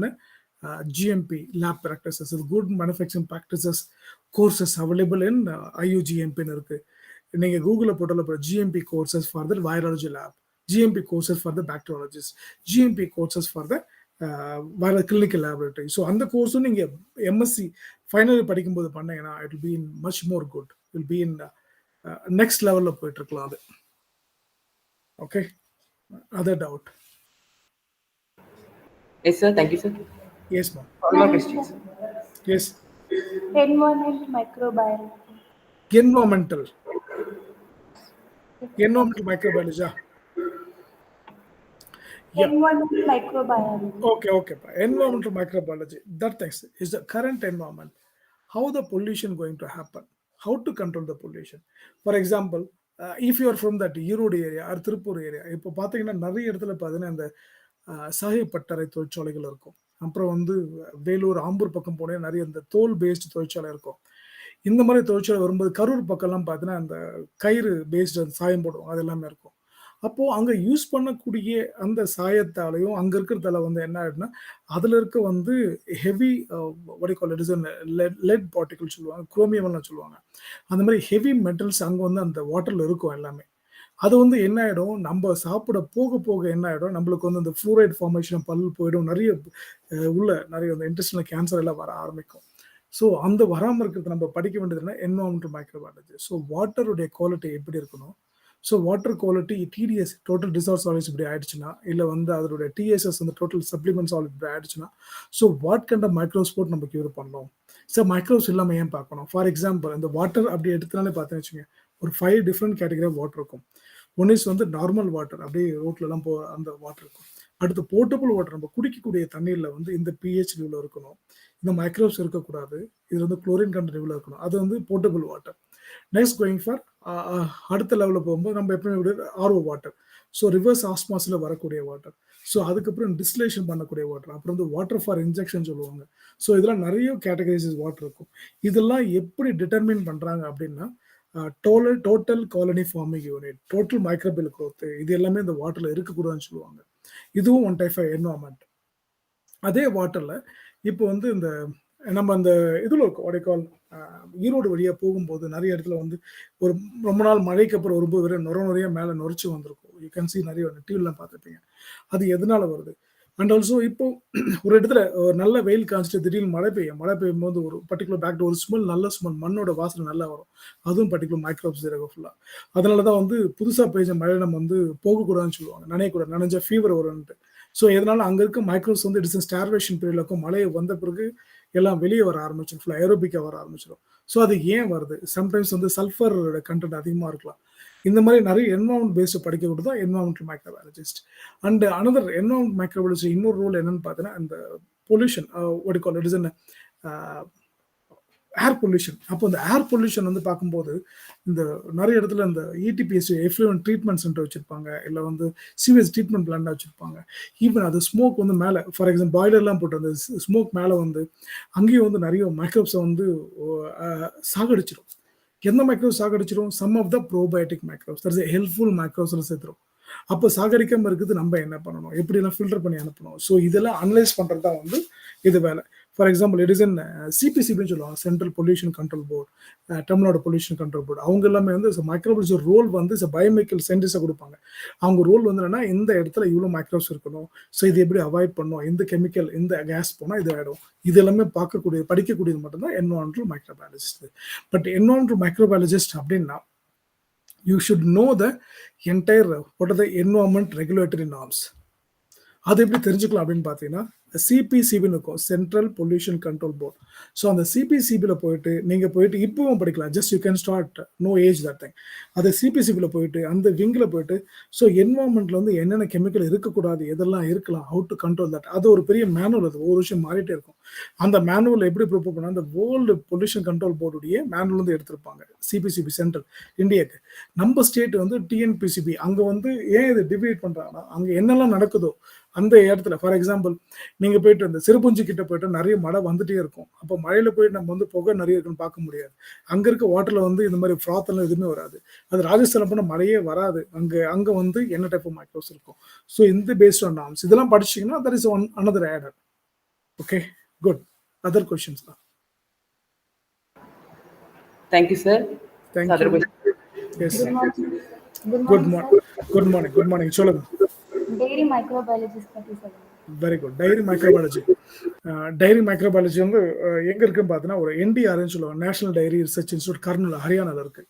GMP lab practices, good manufacturing practices courses available in IUGMP இருக்கு. நீங்க கூகுளில் போட்டால GMP courses for the virology lab, GMP courses for the bacteriologist, GMP courses for the viral clinical laboratory. So அந்த கோர்ஸும் நீங்கள் MSc final படிக்கும்போது பண்ணீங்கன்னா it will be in much more good, will be in next லெவலில் போயிட்டு இருக்கலாம் அது. Okay, other doubt? Yes, sir. Thank you, sir. Yes, ma'am. One more question, sir. Yes. Environment microbiology. Environmental microbiology. Yeah. Environmental microbiology. Okay. Environmental microbiology. That thing is the current environment. How the pollution going to happen? How to control the pollution? For example, if you are from that Erode area or Tirupur area, இப்போ பார்த்தீங்கன்னா நிறைய இடத்துல பார்த்தீங்கன்னா இந்த சாயப்பட்டறை தொழிற்சாலைகள் இருக்கும். அப்புறம் வந்து வேலூர், ஆம்பூர் பக்கம் போனே நிறைய இந்த தோல் பேஸ்டு தொழிற்சாலை இருக்கும். இந்த மாதிரி தொழிற்சாலை வரும்போது கரூர் பக்கம்லாம் பார்த்தீங்கன்னா அந்த கயிறு பேஸ்டு சாயம் போடுவோம், அது எல்லாமே இருக்கும். அப்போ அங்க யூஸ் பண்ணக்கூடிய அந்த சாயத்தாலையும் அங்க இருக்கிறதால வந்து என்ன ஆயிடுனா அதுல இருக்க வந்து ஹெவி லெட் பார்ட்டிகல் சொல்லுவாங்க, குரோமியம் சொல்லுவாங்க. அந்த மாதிரி ஹெவி மெட்டல்ஸ் அங்க வந்து அந்த வாட்டர்ல இருக்கும் எல்லாமே. அது வந்து என்ன ஆயிடும், நம்ம சாப்பிட போக போக என்ன ஆயிடும், நம்மளுக்கு வந்து அந்த ஃப்ளூரைட் ஃபார்மேஷன் பல் போயிடும், நிறைய உள்ள நிறைய அந்த இன்டெஸ்டினல் கேன்சர் எல்லாம் வர ஆரம்பிக்கும். ஸோ அந்த வராமல் இருக்கிறது நம்ம படிக்க வேண்டியதுன்னா என்வரான்மெண்டல் மைக்ரோபயாலஜி. ஸோ வாட்டருடைய குவாலிட்டி எப்படி இருக்கணும், so water quality TDS total dissolve solids இப்படி ஆயிடுச்சுன்னா, இல்லை வந்து அதோட டிஎஸ்எஸ் வந்து டோட்டல் சப்ளிமெண்ட் சாலிட் இப்படி ஆயிடுச்சுன்னா, ஸோ வாட் கைண்ட் ஆஃப் மைக்ரோஸ்போர்ட் நம்ம கியூர் பண்ணணும். ஸோ மைக்ரோஸ் இல்லாமல் ஏன் பார்க்கணும். ஃபார் எக்ஸாம்பிள் இந்த வாட்டர் அப்படி எடுத்தனாலே பார்த்தேன்னு வச்சுங்க, ஒரு 5 டிஃப்ரெண்ட் கேட்டகரி ஆஃப் வாட்டர் இருக்கும். ஒன் இஸ் வந்து நார்மல் வாட்டர், அப்படியே ரோட்லலாம் அந்த வாட்டர் இருக்கும். அடுத்து போர்ட்டபிள் வாட்டர், நம்ம குடிக்கக்கூடிய தண்ணீரில் வந்து இந்த பிஹெச் லெவலில் இருக்கணும், இந்த மைக்ரோப்ஸ் இருக்கக்கூடாது, இது வந்து குளோரின் கண்டென்ட் லெவலில் இருக்கணும், அது வந்து portable water. Next going for அடுத்த லெவலில் போகும்போது நம்ம எப்பவுமே ஆர்ஓ வாட்டர், ஸோ ரிவர்ஸ் ஆஸ்மாஸில் வரக்கூடிய வாட்டர், ஸோ அதுக்கப்புறம் டிஸ்டிலேஷன் பண்ணக்கூடிய வாட்டர், அப்புறம் வந்து வாட்டர் ஃபார் இன்ஜெக்ஷன் சொல்லுவாங்க. ஸோ இதெல்லாம் நிறைய கேட்டகரைசஸ் வாட்டர் இருக்கும். இதெல்லாம் எப்படி டிட்டர்மின் பண்ணுறாங்க அப்படின்னா total colony forming unit, total microbial growth, இது எல்லாமே இந்த வாட்டரில் இருக்கக்கூடாதுன்னு சொல்லுவாங்க. இதுவும் ஒன் டைப் ஆஃப் என்வரான்மெண்ட். அதே வாட்டரில் இப்போ வந்து இந்த நம்ம அந்த இதில் இருக்கும் வடைக்கால் ஈரோடு வழியாக போகும்போது நிறைய இடத்துல வந்து ஒரு ரொம்ப நாள் மழைக்கு அப்புறம் வரும்போது வெறும் நிறைய மேலே நுரைச்சி வந்திருக்கும். யூ கேன் சி நிறைய டிவிலாம் பார்த்துருப்பீங்க. அது எதனால வருது, அண்ட் ஆல்சோ இப்போ ஒரு இடத்துல ஒரு நல்ல வெயில் காய்ச்சிட்டு திடீர்னு மழை பெய்யும் போது ஒரு பர்டிகுலர் பேக்ட் ஒரு ஸ்மெல், நல்ல ஸ்மெல், மண்ணோட வாசனை நல்லா வரும். அதுவும் பர்டிகுலர் மைக்ரோப்ஸ் இருக்கும் ஃபுல்லாக. அதனால தான் வந்து புதுசாக பெய்ஞ்ச மழை நம்ம வந்து போகக்கூடாதுன்னு சொல்லுவாங்க, நனையக்கூடாது, நனைஞ்ச ஃபீவர் வரும்ன்ட்டு. ஸோ இதனால அங்கே இருக்க மைக்ரோப்ஸ் வந்து இட்ஸ் ஸ்டார்வேஷன் பீரியட்ல இருக்கும், மழை வந்த பிறகு எல்லாம் வெளியே வர ஆரம்பிச்சிடும், ஃபுல்லாக ஏரோபிக்காக வர ஆரம்பிச்சிடும். ஸோ அது ஏன் வருது? சம்டைம்ஸ் வந்து சல்ஃபர் கண்டென்ட் அதிகமாக இருக்கலாம். இந்த மாதிரி நிறைய என்வரான்மெண்ட் பேஸ்டு படிக்கிறது தான் environmental microbiologist. And another environment microbiology இன்னொரு ரோல் என்னன்னு பார்த்தீங்கன்னா, இந்த pollution what you call it is an air pollution. அப்போ இந்த ஏர் பொல்யூஷன் வந்து பார்க்கும்போது இந்த நிறைய இடத்துல இந்த இடிபிஎஸ் எஃப்ளூயன்ட் ட்ரீட்மெண்ட் சென்டர் வச்சிருப்பாங்க, இல்லை வந்து சிவேஜ் ட்ரீட்மெண்ட் பிளான்ட் வச்சிருப்பாங்க. ஈவன் அது ஸ்மோக் வந்து மேலே, ஃபார் எக்ஸாம்பிள் பாய்லர்லாம் போட்டு அந்த ஸ்மோக் மேலே வந்து அங்கேயும் வந்து நிறைய மைக்ரோப்ஸை வந்து சாகடிச்சிடும். எந்த மைக்ரோப்ஸ் சாகடிச்சிடும்? Some of the probiotic microbes, that's helpful மைக்ரோப்ஸ்ல சேர்த்துரும். அப்போ சாகடிக்காமல் இருக்குது நம்ம என்ன பண்ணணும், எப்படிலாம் ஃபில்டர் பண்ணி அனுப்பணும். ஸோ இதெல்லாம் அனலைஸ் பண்ணுறது தான் வந்து இது வேலை. For example it is in சிபிசிபின்னு சொல்லுவாங்க, central pollution control board, Tamil Nadu pollution control board. அவங்க எல்லாமே வந்து மைக்ரோபாலஜி ரோல் வந்து பயோமெடிக்கல் சயின்டிஸ்டாக கொடுப்பாங்க. அவங்க ரோல் வந்து என்னன்னா, இந்த இடத்துல இவ்வளோ மைக்ரோப்ஸ் இருக்கணும், ஸோ இது எப்படி அவாய்ட் பண்ணணும், இந்த கெமிக்கல் இந்த கேஸ் போனால் இது ஆகிடும். இது எல்லாமே படிக்கக்கூடியது மட்டும்தான் என்வரான்மெண்டல் மைக்ரோபாலஜிஸ்ட். பட் என்வரான்மெண்டல் மைக்ரோபாலஜிஸ்ட் அப்படின்னா you should know the entire what are the environment regulatory norms. அது எப்படி தெரிஞ்சுக்கலாம் அப்படின்னு பார்த்தீங்கன்னா, சிபிசிபின்னு இருக்கும், Central pollution control Board. So அந்த சிபிசிபியில் போயிட்டு நீங்கள் போயிட்டு இப்பவும் படிக்கலாம், just you can start, no age that thing. அது சிபிசிபியில் போயிட்டு அந்த விங்கில் போயிட்டு ஸோ என்வரான்மெண்ட்டில் வந்து என்னென்ன கெமிக்கல் இருக்கக்கூடாது, எதெல்லாம் இருக்கலாம், ஹவு டு கண்ட்ரோல் தட். அது ஒரு பெரிய மேனுவல், அது ஒரு விஷயம் மாறிட்டே இருக்கும். அந்த மேனுவல் எப்படி ப்ரிப்பேர் பண்ணால் அந்த வேர்ல்டு பொல்யூஷன் கண்ட்ரோல் போர்டுடைய மேனுவல் வந்து எடுத்திருப்பாங்க சிபிசிபி சென்ட்ரல் இந்தியாவுக்கு. நம்ம ஸ்டேட் வந்து டிஎன்பிசிபி. அங்கே வந்து ஏன் இது டிவைட் பண்ணுறாங்கன்னா, அங்கே என்னெல்லாம் நடக்குதோ அந்த இடத்துல, ஃபார் எக்ஸாம்பிள் நீங்கள் போயிட்டு அந்த சிறுபுஞ்சி கிட்ட போயிட்டு நிறைய மழை வந்துட்டே இருக்கும். அப்போ மழையில போயிட்டு நம்ம வந்து புகை நிறைய இருக்குன்னு பார்க்க முடியாது. அங்கே இருக்க வாட்டரில் வந்து இந்த மாதிரி ஃப்ராத்தெல்லாம் எதுவுமே வராது. அது ராஜஸ்தான் போனால் மழையே வராது. அங்கே வந்து என்ன டைப் ஆஃப் மைக்ரோஸ் இருக்கும். ஸோ இந்த பேஸ்ட் ஆன் நார்ம்ஸ் இதெல்லாம் படிச்சிங்கன்னா that is one another order. Okay, good. Other questions தான். Thank you sir. Thank you. Yes, good morning. சொல்லுங்க. டெய்ரி மைக்ரோபயாலஜிஸ்ட் பற்றி சொல்லுங்க. Very good. டைரி மைக்ரோபாலஜி வந்து எங்க இருக்குன்னு பார்த்தீங்கன்னா, ஒரு என்டிஆர்னு சொல்லுவாங்க, National Dairy Research Institute, Karnal, ஹரியானாவில் இருக்கு.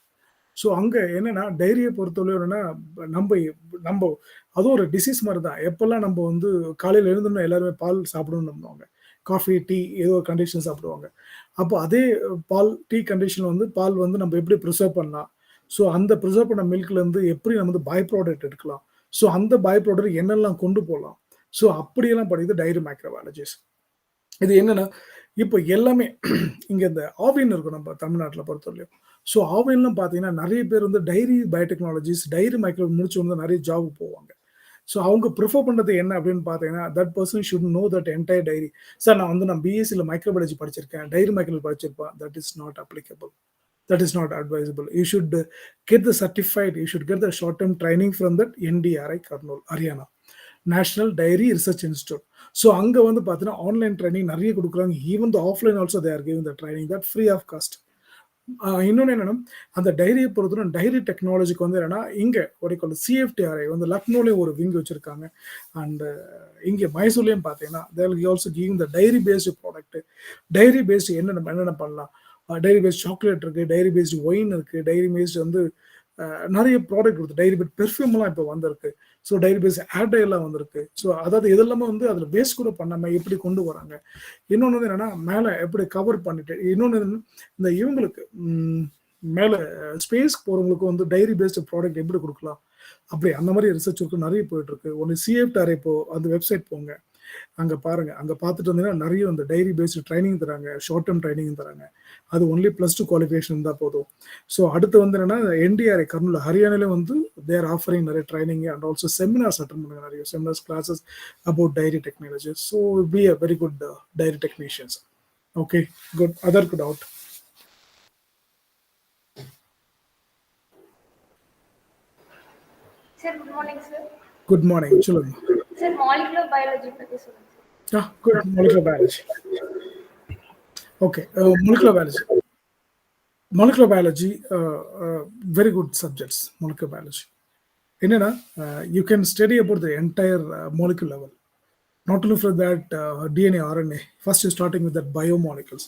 ஸோ அங்கே என்னன்னா, டைரியை பொறுத்தவரை என்னன்னா, நம்ம அதுவும் ஒரு டிசீஸ் மாதிரி தான். எப்பெல்லாம் நம்ம வந்து காலையில் எழுந்தோம்னா எல்லாருமே பால் சாப்பிடணும்னு நம்புவாங்க, காஃபி டீ ஏதோ ஒரு கண்டிஷன் சாப்பிடுவாங்க. அப்போ அதே பால் டீ கண்டிஷனில் வந்து பால் வந்து நம்ம எப்படி ப்ரிசர்வ் பண்ணலாம், ஸோ அந்த ப்ரிசர்வ் பண்ண மில்க்லேருந்து எப்படி நம்ம வந்து பை ப்ராடக்ட் எடுக்கலாம், ஸோ அந்த பை ப்ராடக்ட் என்னெல்லாம் கொண்டு போகலாம், ஸோ அப்படியெல்லாம் படிக்குது டைரி மைக்ரோபாலஜிஸ்ட். இது என்னன்னா, இப்போ எல்லாமே இங்கே இந்த ஆவின் இருக்கும் நம்ம தமிழ்நாட்டில் பொறுத்தவரையும். ஸோ ஆவின்லாம் பார்த்தீங்கன்னா நிறைய பேர் வந்து டைரி பயோடெக்னாலஜிஸ், டைரி மைக்ரோ முடிச்சு வந்து நிறைய ஜாபுக்கு போவாங்க. ஸோ அவங்க ப்ரிஃபர் பண்ணுறது என்ன அப்படின்னு பார்த்தீங்கன்னா, that person should know that entire dairy. Sir நான் பிஎஸ்சியில் மைக்ரோபாலஜி படிச்சிருக்கேன், டைரி மைக்ரோபாலஜி படிச்சிருப்பேன், that is not applicable. That is not advisable. You should get the certified, you should get the short-term training from that NDRI, Kurnool, Haryana, National Dairy Research Institute. So அங்க வந்து பார்த்தீங்கன்னா online training நிறைய கொடுக்குறாங்க. Even the offline also they are giving the training that free of cost. இன்னொன்று என்னன்னா, அந்த டைரியை பொறுத்தவரை diary டெக்னாலஜிக்கு வந்து என்னன்னா, இங்கே ஒரு சிஎஃப்டிஆர்ஐ வந்து லக்னோலேயும் ஒரு விங் வச்சிருக்காங்க. அண்ட் இங்கே மைசூர்லேயும் பார்த்தீங்கன்னா there also giving the dairy based product. Dairy based என்னென்ன பண்ணலாம், டைரி பேஸ்ட் சாக்லேட் இருக்குது, டைரி பேஸ்டு ஒயின் இருக்குது, டைரி பேஸ்டு வந்து நிறைய ப்ராடக்ட் இருக்குது, டைரி பேஸ்ட் பெர்ஃப்யூம்லாம் இப்போ வந்திருக்கு. ஸோ டைரி பேஸ்ட் ஆட் எல்லாம் வந்திருக்கு. ஸோ அதாவது இதெல்லாமே வந்து அதில் வேஸ்ட் கூட பண்ணாமல் எப்படி கொண்டு வராங்க. இன்னொன்று வந்து என்னென்னா, மேலே எப்படி கவர் பண்ணிட்டு, இன்னொன்று இந்த இவங்களுக்கு மேலே ஸ்பேஸ்க்கு போகிறவங்களுக்கு வந்து டைரி பேஸ்டு ப்ராடக்ட் எப்படி கொடுக்கலாம், அப்படி அந்த மாதிரி ரிசர்ச் ஒர்க்கு நிறைய போயிட்டுருக்கு. ஒன்று சிஎஃப்டிஆர்ஐ அந்த வெப்சைட் போங்க, அங்கே பாருங்க, அங்கே பார்த்துட்டு வந்தீங்கன்னா நிறைய அந்த டைரி பேஸ்டு ட்ரைனிங் தராங்க, ஷார்ட் டேர்ம் ட்ரைனிங் தராங்க. அது ஒன்லி +2 குவாலிஃபிகேஷன் இருந்தால் போதும். ஸோ அடுத்து வந்து என்னன்னா, என்டிஆர்ஐ கர்னூல், ஹரியானாலே வந்து தேர் ஆஃபரிங் நிறைய training and also seminars attend பண்ணுங்க, நிறைய seminars classes about dairy technology. So be a very good dairy technicians. Okay, good. Other good out. Sir good morning sir. Good morning. சொல்லுங்க sir. Molecular biology பற்றி சொல்லுங்க sir. Good. Molecular biology. Okay, molecular biology, very good subjects. Molecular biology என்னன்னா, you can study about the entire molecule level. Not only for that DNA, RNA, first you're starting with that biomolecules.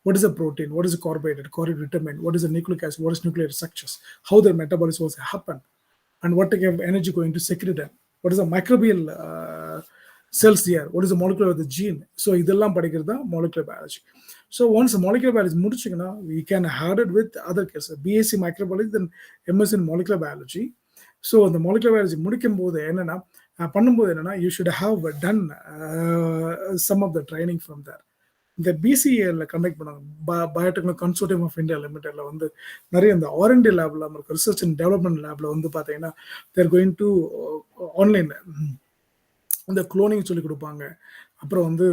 What is a protein? What is a carbohydrate? Carbohydrate determined. What is a nucleic acid? What is nuclear structures? How their metabolism was happen, and what type of energy going to secrete them? What is the microbial cells here? What is the molecular of the gene? So இதெல்லாம் படிக்கிறது தான் molecular biology. So once molecular biology முடிச்சிங்கன்னா, we can add it with other cases. BSc microbiology, then MS in molecular biology. So the molecular biology முடிக்கும் போது என்னன்னா பண்ணும்போது என்னன்னா, you should have done some of the training from there. இந்த பிசிஏல conduct பண்ணாங்க, biotechnology consortium of India லிமிடெட்ல வந்து நிறைய இந்த ஆர்என்டி லேப்ல ரிசர்ச் அண்ட் டெவலப்மெண்ட் லேப்ல வந்து பார்த்தீங்கன்னா தேர் கோயிங் டு ஆன்லைன் இந்த குளோனிங் சொல்லி கொடுப்பாங்க. அப்புறம் வந்து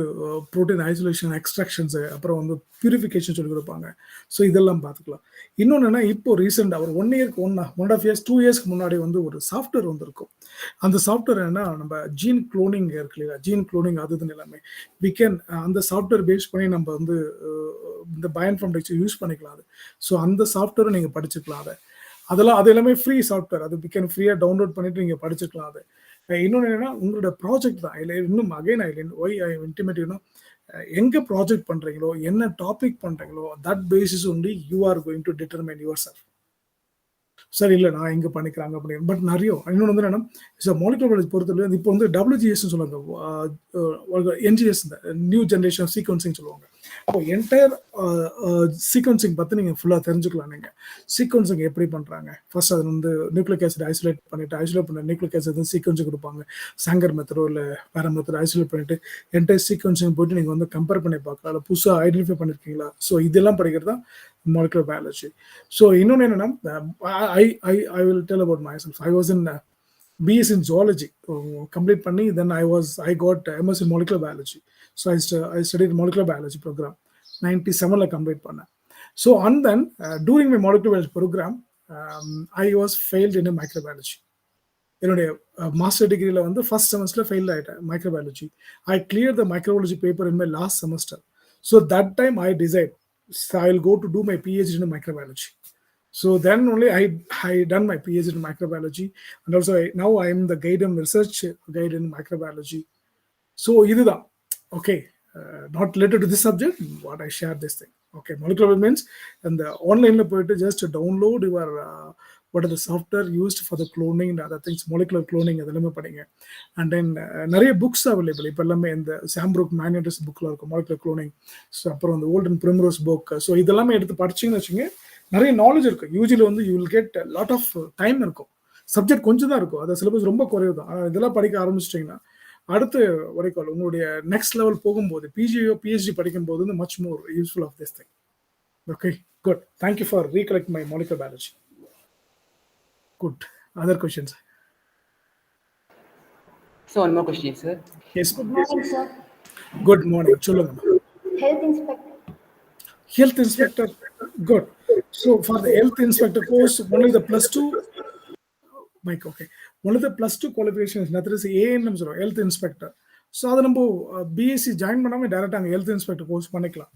ப்ரோட்டீன் ஐசோலேஷன், எக்ஸ்ட்ராக்ஷன்ஸு, அப்புறம் வந்து பியூரிஃபிகேஷன் சொல்லி கொடுப்பாங்க. ஸோ இதெல்லாம் பார்த்துக்கலாம். இன்னொன்று என்ன, இப்போ ரீசெண்டாக ஒரு 1 இயர்க்கு 1.5 இயர்ஸ் 2 இயர்ஸ்க்கு முன்னாடி வந்து ஒரு சாஃப்ட்வேர் வந்திருக்கும். அந்த சாஃப்ட்வேர் என்ன, நம்ம ஜீன் குளோனிங் இருக்கு இல்லையா, ஜீன் குளோனிங் அது இதுன்னு எல்லாமே வி கேன் அந்த சாஃப்ட்வேர் பேஸ் பண்ணி நம்ம வந்து இந்த பயோஇன்ஃபர்மேட்டிக்ஸ் யூஸ் பண்ணிக்கலாம். அது ஸோ அந்த சாஃப்ட்வேரை நீங்கள் படிச்சுக்கலாம். அது எல்லாமே ஃப்ரீ சாஃப்ட்வேர். அது வி கேன் ஃப்ரீயாக டவுன்லோட் பண்ணிட்டு நீங்கள் படிச்சுக்கலாம். அது இன்னொன்று என்னன்னா, உங்களோட ப்ராஜெக்ட் தான் இல்லை. இன்னும் அகைன் ஒய் ஐ இன்டிமேட் எங்கே ப்ராஜெக்ட் பண்ணுறீங்களோ, என்ன டாபிக் பண்ணுறீங்களோ, that basis only you are going to determine your self. சரி, இல்லை நான் எங்கே பண்ணிக்கிறாங்க அப்படின்னு. பட் நிறைய இன்னொன்று வந்து என்னன்னா, மாலிகுலர் பயாலஜி பொறுத்தவரை இப்போ வந்து WGS சொல்லுவாங்க, NGS நியூ ஜென்ரேஷன் சீக்வன்சிங் சொல்லுவாங்க. அப்போ என்டையர் சீக்வன்சிங் பற்றி நீங்கள் ஃபுல்லாக தெரிஞ்சுக்கலாம். நீங்கள் சீக்வன்சிங் எப்படி பண்ணுறாங்க, ஃபர்ஸ்ட் அது வந்து நியூக்ளிக் ஆசிட் ஐசோலேட் பண்ண நியூக்ளிக் ஆசிட் வந்து சீக்வன்சிங் கொடுப்பாங்க. சாங்கர் மெத்தடோ இல்லை வேற மெத்தட் ஐசோலேட் பண்ணிட்டு என்டையர் சீக்வன்சிங் போயிட்டு நீங்கள் வந்து கம்பேர் பண்ணி பார்க்கலாம், இல்லை புதுசாக ஐடென்டிஃபை பண்ணியிருக்கீங்களா. ஸோ இதெல்லாம் படிக்கிறது தான் molecular biology. So இன்னொன்று என்னன்னா, I will tell about myself. I was in BS in zoology, complete பண்ணி then I got MS in molecular biology. So I studied molecular biology program 97ல complete பண்ணேன். So and then during my molecular biology program I was failed in a microbiology. என்னுடைய master டிகிரியில் வந்து first செமஸ்டரில் fail ஆகிட்டேன் microbiology. I clear the microbiology paper in my last semester. So that time I decide I'll go to do my PhD in microbiology. So then only I done my PhD in microbiology, and also now I am the guide and research guide in microbiology. So இதுதான் okay, not related to this subject, what I shared this thing. Okay, molecular means and the online போயிட்டு just download your what are the software used for the cloning and other things, molecular cloning அதெல்லாமே படிங்க. And then நிறைய books available இப்போ எல்லாமே இந்த சாம்ப்ரூக் magnets புக்கில் இருக்கும் molecular cloning. So அப்புறம் இந்த ஓல்டன் பிரிம்ரோஸ் புக். ஸோ இதெல்லாமே எடுத்து படிச்சிங்கன்னு வச்சுங்க, நிறைய நாலேஜ் இருக்கும். யூஜுவலி வந்து you will get lot of time இருக்கும். சப்ஜெக்ட் கொஞ்சம் தான் இருக்கும், அது சிலபஸ் ரொம்ப குறைவு தான். ஆனால் இதெல்லாம் படிக்க ஆரம்பிச்சிட்டிங்கன்னா அடுத்து வரைக்கும் உங்களுடைய நெக்ஸ்ட் லெவல் போகும்போது பிஜியோ PhD படிக்கும்போது வந்து much more useful of this thing. Okay, good. Thank you for recollect my molecular biology. Good. Other questions? So one more question, sir. Yes. Good morning, sir. Good morning. சொல்லுங்க. Health inspector. Health inspector. Good. So for the health inspector course, only the +2 Mike. Okay. One of the +2 qualifications nothing is ANM health inspector. So அது நம்ம BSc join பண்ணாம டைரக்டா அங்க health inspector course பண்ணிக்கலாம்.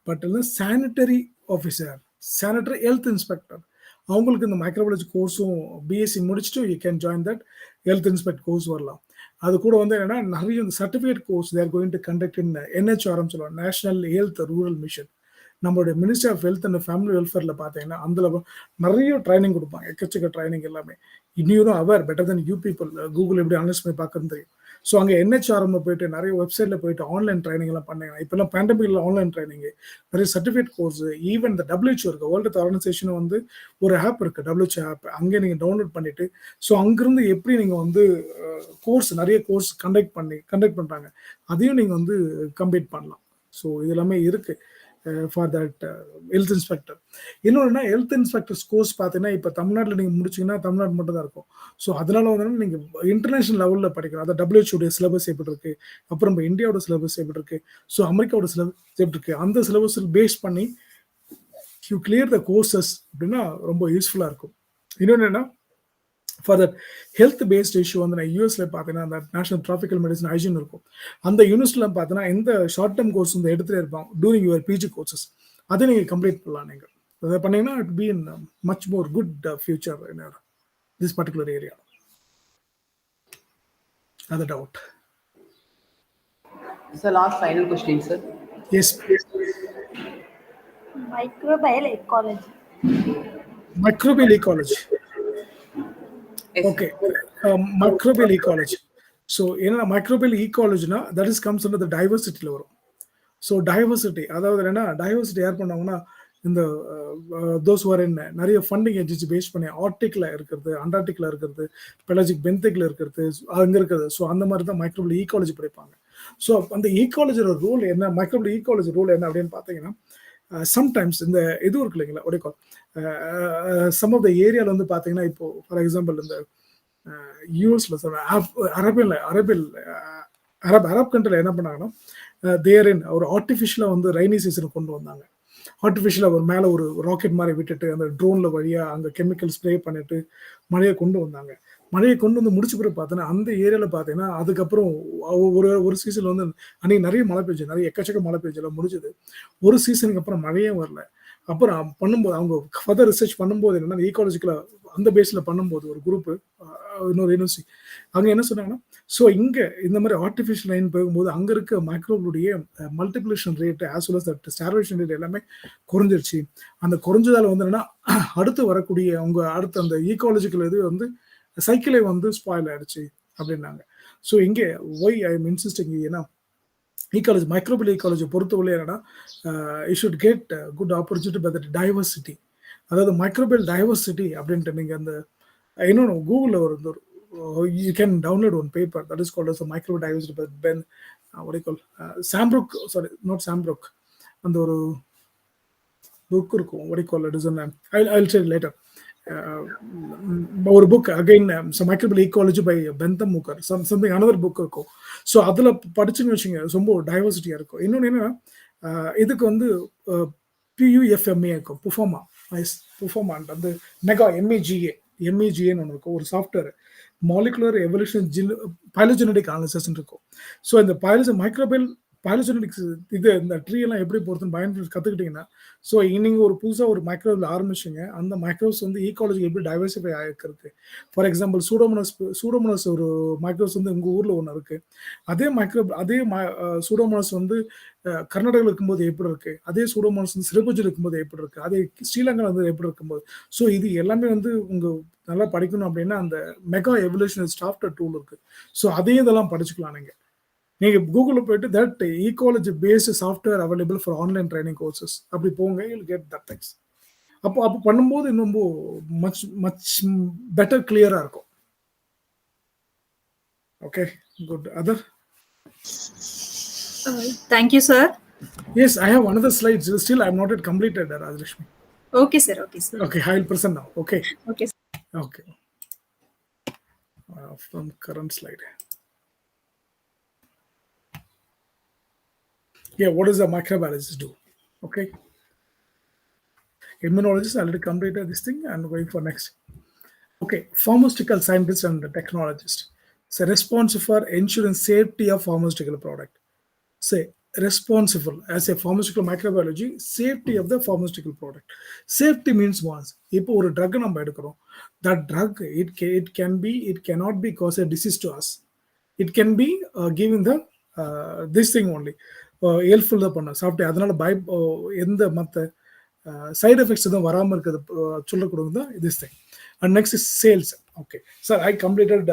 But sanitary officer, sanitary health inspector, அவங்களுக்கு இந்த microbiology கோர்ஸும் BSc முடிச்சுட்டு you can join that health inspect course வரலாம். அது கூட வந்து என்னன்னா நிறைய இந்த certificate course there going to conduct in NHRM சொல்லுவாங்க, நேஷனல் ஹெல்த் ரூரல் மிஷன். நம்மளுடைய ministry of health and family வெல்ஃபேர்ல பார்த்தீங்கன்னா அதில் நிறைய ட்ரைனிங் கொடுப்பாங்க, எக்கச்சக்க ட்ரைனிங் எல்லாமே. இன்னும் அவர் better then you people Google எப்படி அனலைஸ் பண்ணி பார்க்கறது தெரியும். ஸோ அங்கே NHRM போயிட்டு நிறைய வெப்சைட்டில் போயிட்டு ஆன்லைன் ட்ரைனிங் எல்லாம் பண்ணாங்க. இப்போல்லாம் பேண்டமிக்ல ஆன்லைன் ட்ரைனிங், நிறைய சர்டிஃபிகேட் கோர்ஸ், ஈவன் இந்த WHO இருக்கு, வேர்ல்டு ஹெல்த் ஆர்கனைசேஷன் வந்து ஒரு ஆப் இருக்கு, WHO ஆப். அங்கே நீங்கள் டவுன்லோட் பண்ணிட்டு ஸோ அங்கிருந்து எப்படி நீங்கள் வந்து கோர்ஸ் நிறைய கோர்ஸ் கண்டக்ட் பண்ணுறாங்க, அதையும் நீங்கள் வந்து கம்ப்ளீட் பண்ணலாம். ஸோ இது எல்லாமே இருக்கு ஃபார் தட் ஹெல்த் இன்ஸ்பெக்டர். இன்னொன்னா ஹெல்த் இன்ஸ்பெக்டர்ஸ் கோர்ஸ் பார்த்தீங்கன்னா இப்போ தமிழ்நாட்டில் நீங்கள் முடிச்சிங்கன்னா தமிழ்நாடு மட்டும் தான் இருக்கும். ஸோ அதனால வந்து நீங்கள் இன்டர்நேஷனல் லெவலில் படிக்கலாம். அதாவது WHO சிலபஸ் எப்படி இருக்கு, அப்புறம் இப்போ இந்தியாவோட சிலபஸ் எப்படி இருக்கு, ஸோ அமெரிக்காவோட சிலபஸ் எப்படி இருக்கு, அந்த சிலபஸில் பேஸ் பண்ணி யூ கிளியர் த கோர்சஸ் அப்படின்னா ரொம்ப யூஸ்ஃபுல்லாக இருக்கும். இன்னொன்று என்ன, for that health based issue வந்து நான் யூஎஸ்ல பார்த்தீங்கன்னா அந்த நேஷனல் ட்ராபிக்கல் மெடிசன் ஹைஜீன் இருக்கும். அந்த யூனிவர்சிட்டியில் பார்த்தீங்கன்னா இந்த ஷார்ட் டேர்ம் கோர்ஸ் வந்து எடுத்துகிட்டே இருப்பாங்க டூரிங் யுவர் பிஜி கோர்சஸ். அதை நீங்கள் கம்ப்ளீட் பண்ணலாம். நீங்கள் அதை பண்ணீங்கன்னா it be in much more good future in this particular area. அது doubt. Sir, last final question, sir. Yes, Microbial ecology. microbial ecology. Yes, Okay, sir. microbial ecology. So என்னன்னா microbial ஈகாலஜினா that is comes under the டைவர்சிட்டியில் வரும். So diversity அதாவது என்னன்னா diversity யார் பண்ணாங்கன்னா இந்த தோஸ் வர் என்ன நிறைய ஃபண்டிங் ஏஜென்சி பேஸ் பண்ணி ஆர்டிக்ல இருக்கிறது, அண்டார்டிக்ல இருக்கிறது, பெலாஜிக் பென்திக்ல இருக்கிறது, அங்கே இருக்கிறது. ஸோ அந்த மாதிரி தான் மைக்ரோபியல் ஈகாலஜி படிப்பாங்க. ஸோ அந்த ஈகாலஜியோட ரூல் என்ன, மைக்ரோபியல் ஈகாலஜி ரூல் என்ன அப்படின்னு பார்த்தீங்கன்னா சம்டைம்ஸ் இந்த இது இருக்கு இல்லைங்களா ஒடிகால் சம் ஆஃப் த ஏரியாவில் வந்து பார்த்தீங்கன்னா இப்போ ஃபார் எக்ஸாம்பிள் இந்த யூஎஸ்ல அரப் கண்ட்ரியில் என்ன பண்ணாங்கன்னா தேரின் ஒரு ஆர்டிஃபிஷியலாக வந்து ரைனி சீசனை கொண்டு வந்தாங்க. ஆர்டிஃபிஷியலாக ஒரு மேலே ஒரு ராக்கெட் மாதிரி விட்டுட்டு அந்த ட்ரோனில் வழியாக அங்கே கெமிக்கல் ஸ்ப்ரே பண்ணிட்டு மழையை கொண்டு வந்தாங்க. மழையை கொண்டு வந்து முடிச்ச பிறகு பார்த்தீங்கன்னா அந்த ஏரியாவில் பார்த்தீங்கன்னா அதுக்கப்புறம் ஒரு சீசனில் வந்து அன்றைக்கி நிறைய மழை பெஞ்சு, நிறைய எக்கச்சக்க மழை பெஞ்செல்லாம் முடிஞ்சது. ஒரு சீசனுக்கு அப்புறம் மழையே வரல. அப்புறம் பண்ணும்போது அவங்க ஃபர்தர் ரிசர்ச் பண்ணும்போது என்னன்னா ஈகாலஜிக்கலாக அந்த பேஸில் பண்ணும்போது ஒரு குரூப்பு இன்னொரு யூனிவர்சிட்டி அங்கே என்ன சொன்னாங்கன்னா ஸோ இங்கே இந்த மாதிரி ஆர்டிஃபிஷியல் லைன் போகும்போது அங்கே இருக்க மைக்ரோபுடைய multiplication rate as well as that starvation rate எல்லாமே குறைஞ்சிருச்சு. அந்த குறைஞ்சதால் வந்து என்னன்னா அடுத்து வரக்கூடிய அவங்க அடுத்த அந்த ஈகாலஜிக்கல் இது வந்து சைக்கிளே வந்து ஸ்பாயில் ஆயிடுச்சு அப்படின்னாங்க. ஸோ இங்கே ஒய் ஐ எம் இன்சிஸ்டிங் ஏன்னா ecology, microbial ecology பொறுத்தவரை என்னன்னா you should get good opportunity by that diversity. அதாவது மைக்ரோபியல் டைவர்சிட்டி அப்படின்ட்டு நீங்கள் அந்த இன்னொன்று கூகுளில் ஒரு you can download one paper that is called as microbial diversity by Ben ஒடிகால் சாம்ப்ரூக், சாரி நாட் சாம்ப்ரூக், அந்த ஒரு புக் இருக்கும் ஒடிகால் it is I will share later. ஒரு book again microbial ecology by பென்தம் மூக்கர் சம்திங் அனதர் புக் இருக்கும். So அதில் படிச்சுன்னு வச்சுங்க ரொம்ப டைவர்சிட்டியாக இருக்கும். இன்னொன்று என்னன்னா இதுக்கு வந்து PUFMA இருக்கும், புஃபோமா புஃபோமான் வந்து மெகா எம்இஜிஏன்னு ஒன்று இருக்கும், ஒரு software molecular evolution phylogenetic analysis இருக்கும். ஸோ இந்த மைக்ரோபியல் பைலோஜெனடிக்ஸ் இது இந்த ட்ரீ எல்லாம் எப்படி போகிறதுன்னு பயன்படுத்தி கற்றுக்கிட்டிங்கன்னா ஸோ நீங்கள் ஒரு புதுசாக ஒரு மைக்ரோவில் ஆரம்பிச்சிங்க அந்த மைக்ரோஸ் வந்து ஈகாலஜி எப்படி டைவர்சிஃபை ஆகிருக்கு. ஃபார் எக்ஸாம்பிள் சூடோமோனஸ் ஒரு மைக்ரோஸ் வந்து உங்கள் ஊரில் ஒன்று இருக்குது. அதே சூடோமோனஸ் வந்து கர்நாடகாவில் இருக்கும்போது எப்படி இருக்குது, அதே சூடோமோனஸ் வந்து சிறப்புஜில் இருக்கும்போது எப்படி இருக்குது, அதே ஸ்ரீலங்காவில் வந்து எப்படி இருக்கும்போது. ஸோ இது எல்லாமே வந்து உங்கள் நல்லா படிக்கணும் அப்படின்னா அந்த மெகா எவல்யூஷன் சாஃப்ட்வேர் டூல் இருக்குது. ஸோ அதையும் இதெல்லாம் படிச்சுக்கலாம். நீங்கள் கூகுளில் போயிட்டு that ecology based software available for online training courses அப்படி போங்க, you will get that things. அப்போ பண்ணும்போது இன்னும் மச் பெட்டர் கிளியராக இருக்கும். Okay, good. Other? Thank you, sir. Yes, I have another slides. Still, I am not yet completed, Rajlakshmi. Okay, sir. Okay, sir. Okay, I will present now. Okay. Okay, sir. Okay. From current slide. Yeah, what does the microbiologist do? Okay. Immunologist already completed this thing and going for next. Okay, pharmaceutical scientist and technologist. So responsible for ensuring safety of pharmaceutical product. Say responsible as a pharmaceutical microbiology, safety of the pharmaceutical product. Safety means once இப்போ ஒரு drug நம்ம எடுக்கிறோம், that drug it cannot be cause a disease to us. It can be giving the this thing only helpful தான் பண்ண சாப்பிட்டு அதனால எந்த மற்ற சைட் எஃபெக்ட்ஸ் எதுவும் வராமல் இருக்கிறது சொல்லக்கூடாது தான் this thing. And next is sales. Okay sir, I completed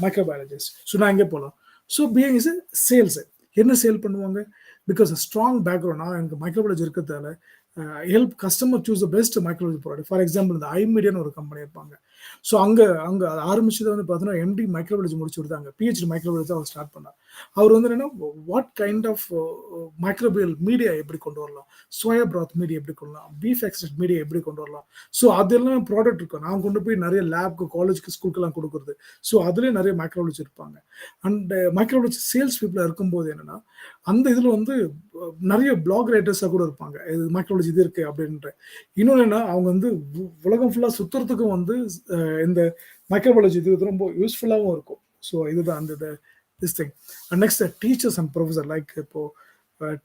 microbiologist. So நான் எங்கே போகலாம்? ஸோ பிஎங் இஸ் சேல்ஸ். என்ன சேல் பண்ணுவாங்க? பிகாஸ் ஸ்ட்ராங் பேக்ரவுண்ட் நான் எனக்கு மைக்ரோபயாலஜி இருக்கிறதால help customer choose the best microbiology product. For example இந்த ஐமீடியான்னு ஒரு கம்பெனி இருப்பாங்க. ஸோ அங்கே ஆரம்பிச்சது வந்து பார்த்தீங்கன்னா MD மைக்ரோபயாலஜி முடிச்சு விடுத்தாங்க, PhD மைக்ரோபயாலஜி அவர் ஸ்டார்ட் பண்ணார். அவர் வந்து என்னன்னா what kind of microbial media எப்படி கொண்டு வரலாம், சோயா பிராத் மீடியா எப்படி கொண்டு வரலாம், பீஃப் எக்ஸ்ட்ராக்ட் மீடியா எப்படி கொண்டு வரலாம். ஸோ அதெல்லாம் ப்ராடக்ட் இருக்கும். நான் கொண்டு போய் நிறைய லேப்க்கு காலேஜுக்கு ஸ்கூலுக்கெல்லாம் கொடுக்குறது. ஸோ அதுலேயே நிறைய மைக்ரோபயாலஜி இருப்பாங்க. அண்ட் மைக்ரோபயாலஜி சேல்ஸ் பீப்புளாக இருக்கும்போது என்னன்னா அந்த இதில் வந்து நிறைய பிளாக் ரைட்டர்ஸாக கூட இருப்பாங்க, இது மைக்ரோபயாலஜி இது இருக்குது அப்படின்ற. இன்னொன்று என்ன, அவங்க வந்து உலகம் ஃபுல்லாக சுற்றுறதுக்கும் வந்து இந்த மைக்ரோபயாலஜி இது ரொம்ப யூஸ்ஃபுல்லாகவும் இருக்கும். ஸோ இதுதான் அந்த this thing. And next, teachers and professor, like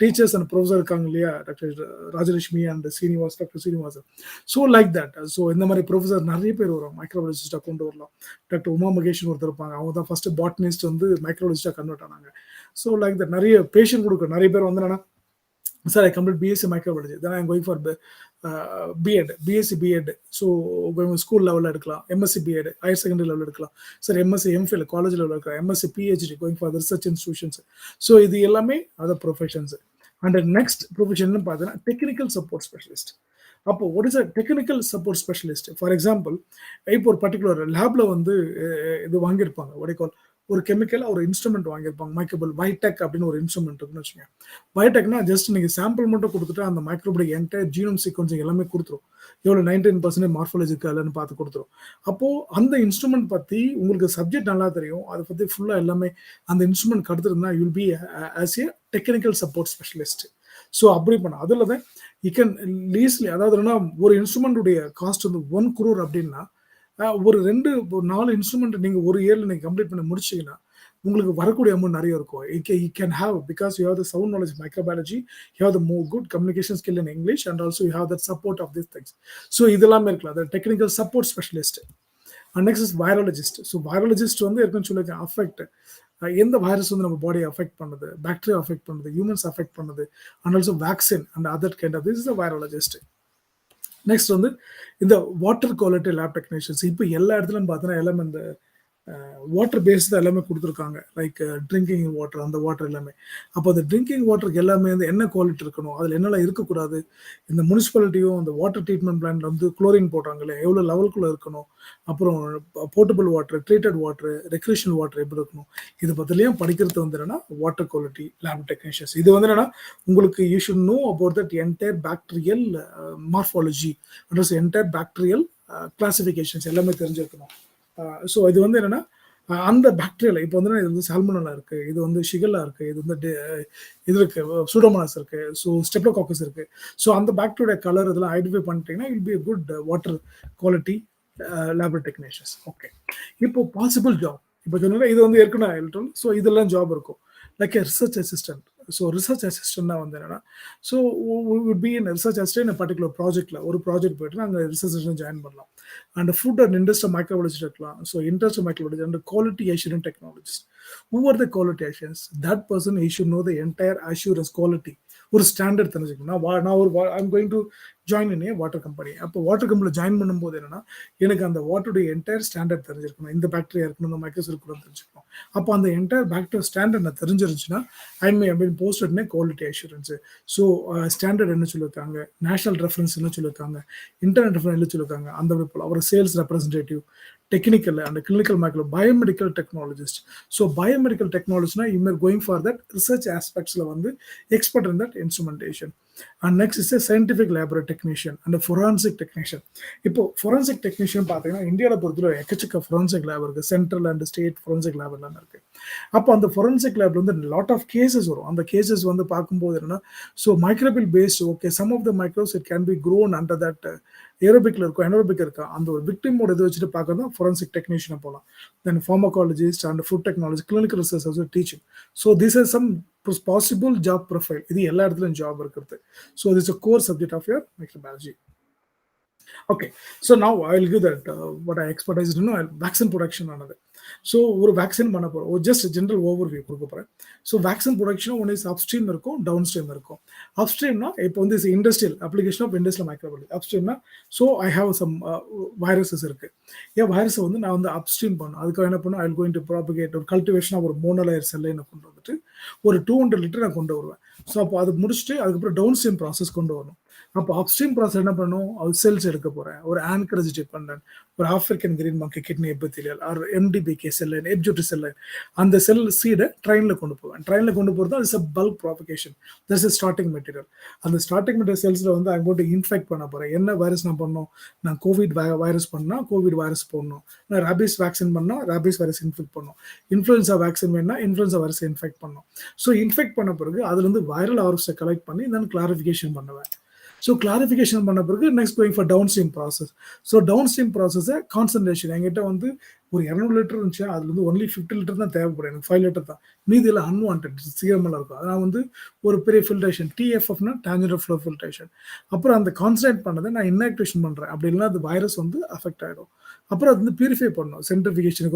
teachers and professor இருக்காங்க இல்லையா, doctor Rajalakshmi and Srinivas, doctor Srinivasan. So like that. So இந்த மாதிரி ப்ரொஃபஸர் நிறைய பேர் வரும், மைக்ரோபயாலஜிஸ்டாக கொண்டு வரலாம். டாக்டர் உமா மகேஷ்னு ஒருத்தர் இருப்பாங்க, அவங்க தான் ஃபர்ஸ்ட் பாட்னிஸ்ட் வந்து மைக்ரோபயாலஜிஸ்டாக கன்வெர்ட் ஆனாங்க. ஸோ லைக் த நிறைய பேஷண்ட் கொடுக்கும். நிறைய பேர் வந்து என்னன்னா, sir I complete BSc microbiology, then I'm going for BEd, BSc BEd. So school லெவலில் எடுக்கலாம், எம்எஸ்சி பிஎட் ஹையர் செகண்டரி லெவலில் எடுக்கலாம், சார் எம்எஸ்சி எம்ஃபில் காலேஜ் லெவலில் இருக்கலாம், MSc PhD going for research institutions. So இது எல்லாமே other professions. And next profession பார்த்தீங்கன்னா technical support specialist. அப்போ what is a technical support specialist? For example, இப்போ ஒரு பர்டிகுலர் லேப்ல வந்து இது வாங்கியிருப்பாங்க, வடிகால் ஒரு கெமிக்கல் ஒரு இன்ஸ்ட்ருமெண்ட் வாங்கியிருப்பாங்க, மைக்ரோபல் வைடெக் அப்படின்னு ஒரு இன்ஸ்ட்ருமெண்ட் இருக்குன்னு வச்சுக்கோங்க. வைடெக்னா ஜஸ்ட் நீங்கள் சாம்பிள் மட்டும் கொடுத்துட்டு அந்த மைக்ரோபடி என்டையர் ஜீனோம் சீக்வன்சிங் எல்லாமே கொடுத்துரும், எவ்வளோ 99% மார்ஃபாலஜி இருக்கா இல்லைன்னு பார்த்து கொடுத்துரும். அப்போது அந்த இன்ஸ்ட்ருமெண்ட் பற்றி உங்களுக்கு சப்ஜெக்ட் நல்லா தெரியும், அதை பற்றி ஃபுல்லாக எல்லாமே அந்த இன்ஸ்ட்ருமெண்ட் கடுத்துருந்தா you'll be as a technical support specialist. So அப்படி பண்ண அதில் தான் யூ கேன் லீஸ்லி, அதாவது என்னன்னா ஒரு இன்ஸ்ட்ருமெண்ட்டுடைய காஸ்ட் வந்து 1 crore அப்படின்னா ஒரு 4 இன்ஸ்ட்ருமெண்ட் நீங்கள் ஒரு இயரில் நீங்கள் கம்ப்ளீட் பண்ணி முடிச்சிங்கன்னா உங்களுக்கு வரக்கூடிய அமௌண்ட் நிறைய இருக்கும். You can have, because you have the sound knowledge microbiology, you have the good communication skill in English, and also you have that support of this things. So இதெல்லாமே இருக்கலாம், அது technical support specialist. And next is virologist. So virologist வந்து இருக்குன்னு சொல்லியிருக்கேன், affect எந்த virus வந்து நம்ம பாடியை அஃபெக்ட் பண்ணுது, பாக்டீரியா அஃபெக்ட் பண்ணுது, ஹியூமன்ஸ் அஃபெக்ட் பண்ணுது, and also vaccine and other kind of this is the virologist. Next வந்து இந்த வாட்டர் குவாலிட்டி லேப் டெக்னீஷியன்ஸ். இப்போ எல்லா இடத்துலையும் பார்த்தீங்கன்னா எல்லாமே இந்த வாட்டர் பேஸ்ட் தான் எல்லாமே கொடுத்துருக்காங்க, லைக் ட்ரிங்கிங் வாட்டர், அந்த வாட்டர் எல்லாமே. அப்போ அந்த ட்ரிங்கிங் வாட்டருக்கு எல்லாமே வந்து என்ன குவாலிட்டி இருக்கணும், அதில் என்னெல்லாம் இருக்கக்கூடாது, இந்த முனிசிபாலிட்டியும் அந்த வாட்டர் ட்ரீட்மெண்ட் பிளான்ட்ல வந்து குளோரின் போடுறாங்களே எவ்வளோ லெவலுக்குள்ளே இருக்கணும், அப்புறம் portable water, treated water, recreational water எப்படி இருக்கணும், இது பற்றிலையும் படிக்கிறது வந்து என்னன்னா வாட்டர் குவாலிட்டி லேப் டெக்னீஷியன்ஸ். இது வந்து என்னன்னா உங்களுக்கு you should know about that entire bacterial morphology and entire bacterial classifications எல்லாமே தெரிஞ்சிருக்கணும். ஸோ இது வந்து என்னன்னா அந்த பாக்டீரியால இப்போ வந்து இது வந்து சால்மோனல்லா இருக்கு, இது வந்து ஷிகல்லா இருக்கு, இது வந்து இது இருக்கு, சூடோமோனாஸ் இருக்கு, ஸோ ஸ்டெப்டோகாக்கஸ் இருக்கு. ஸோ அந்த பாக்டீரியா கலர் இதெல்லாம் ஐடென்டிஃபை பண்ணிட்டீங்கன்னா will be good water quality laboratory technicians. Okay, இப்போ பாசிபிள் ஜாப் இப்போ சொன்னா இது வந்து ஏற்கனவே. ஸோ இதெல்லாம் ஜாப் இருக்கும், like research assistant. So research அசிஸ்டன்ட்னா வந்து என்னன்னா, so would be in research assistant particular ப்ராஜெக்ட்ல ஒரு ப்ராஜெக்ட் போயிட்டு அங்கே ரிசர்ச் அசிஸ்டன்ட் ஜாயின் பண்ணலாம். And food and industrial microbiology இருக்கலாம். So industrial microbiology and quality assurance technologist. Who are the quality assurance? That person, he should know the entire assurance quality. ஒரு standard தெரிஞ்சுக்கணும். நான் ஒரு I'm going to join in A water company. அப்போ water கம்பெனியில் join பண்ணும்போது என்னன்னா எனக்கு அந்த வாட்டருடைய என்டையர் ஸ்டாண்டர்ட் தெரிஞ்சிருக்கணும், இந்த பாக்டீரியா இருக்கணும், இந்த மைக்ரோஸ் கூட தெரிஞ்சுக்கணும். அப்போ அந்த என்டையர் பாக்டீரியா ஸ்டாண்டர்ட் நான் தெரிஞ்சிருந்துச்சுன்னா I mean posted quality assurance. So standard என்ன சொல்லியிருக்காங்க, நேஷனல் ரெஃபரன்ஸ் என்ன சொல்லியிருக்காங்க, இன்டர்நெட் ரெஃபரன்ஸ் என்ன சொல்லியிருக்காங்க, அந்த போல் அவர் sales representative, technical and clinical micro biomedical technologist. So biomedical technology na you are going for that research aspects la vandu expert in that instrumentation. And next is a scientific laboratory technician and a forensic technician. Ipo forensic technician pathina India la porthula ekachika forensic lab irukku, central and state forensic lab ella irukku. Appo and the forensic lab la lot of cases varum. And the cases vandu paakumbodhu enna, so microbial based, okay, some of the microbes it can be grown under that aerobic la irukku, anaerobic irukka, and the victim oda idu vechittu paakradha forensic technician pola. Then pharmacologist and food technology, clinical research also teaching. So this is some possible job profile. Idu ella edathilum job irukku. So this is a core subject of your microbiology. Okay, so now I will give that what I expertise in vaccine production another. So ஒரு vaccine பண்ண போறோம், just a general overview கொடுக்க போறேன். So vaccine production one is upstream இருக்கும், downstream இருக்கும். Upstream na இப்போ வந்து is industrial application of industrial microbiology. Upstream na so I have some viruses இருக்கு. Yeah, virus வந்து நான் வந்து upstream பண்ணனும். அதுக்கு என்ன பண்ணனும், I will going to propagate or cultivation of ஒரு monolayer cell line கொண்டு வந்துட்டு ஒரு 200 லிட்டர் நான் கொண்டு வருவேன். ஸோ அப்போ அது முடிச்சுட்டு அதுக்கப்புறம் டவுன் ஸ்ட்ரீம் ப்ராசஸ் கொண்டு வரணும். அப்போ அப்ஸ்ட்ரீம் ப்ராசஸ் என்ன பண்ணணும், அது செல்ஸ் எடுக்க போகிறேன், ஒரு ஆன்கரேஜ் டிபெண்டன்ட், ஒரு ஆஃப்ரிக்கன் கிரீன் மங்கி கிட்னி எபித்தீலியல் ஆர் எம்டிபிகே செல் லைன், எப்ஜூட்டி செல் லைன், அந்த செல் சீடை ட்ரெயினில் கொண்டு போவேன். ட்ரெயினில் கொண்டு போகிறது அது is a bulk propagation, that's is starting material. அந்த ஸ்டார்டிங் மெட்டீரியல் செல்ஸில் வந்து அங்கே போட்டு இன்ஃபெக்ட் பண்ண போகிறேன். என்ன வைரஸ் நான் பண்ணணும், நான் கோவிட் வைரஸ் பண்ணால் கோவிட் வைரஸ் போடணும், நான் ரேபிஸ் வேக்சின் பண்ணால் ரேபிஸ் வைரஸ் இன்ஃபெக்ட் பண்ணணும், இன்ஃப்ளூயன்ஸா வேக்சின் வேணும்னா இன்ஃப்ளூயன்ஸா வைரஸ் இன்ஃபெக்ட் பண்ணணும். ஸோ இன்ஃபெக்ட் பண்ண பிறகு அதுலேருந்து வைரல் ஆர்எஃப்ஸை கலெக்ட் பண்ணி நான் கிளாரிஃபிகேஷன் பண்ணுவேன். ஸோ கிளாரிஃபிகேஷன் பண்ண பிறகு next going for down stream process. So down stream ப்ராசஸை கான்சன்ட்ரேஷன் என்கிட்ட வந்து ஒரு 200 லிட்டர் இருந்துச்சு, அதுல வந்து ஒன்லி 50 லிட்டர் தான் தேவைப்படும். எனக்கு 5 லிட்டர் தான். மீதி எல்லாம் அன்வான்டட் சீக்கிரமெல்லாம் இருக்கும். அதனால வந்து ஒரு பெரிய ஃபில்ட்ரேஷன் TFFனா டான்ஜென்ட் ஃப்ளோ ஃபில்ட்ரேஷன். அப்புறம் அந்த கான்சன்ட்ரேட் பண்ணதை நான் இன்ஆக்டிவேஷன் பண்றேன். அப்படி இல்லைன்னா அது வைரஸ் வந்து அஃபெக்ட் ஆயிடும். அப்புறம் அது வந்து பியூரிஃபை பண்ணணும். சென்ட்ரிஃபிகேஷன்,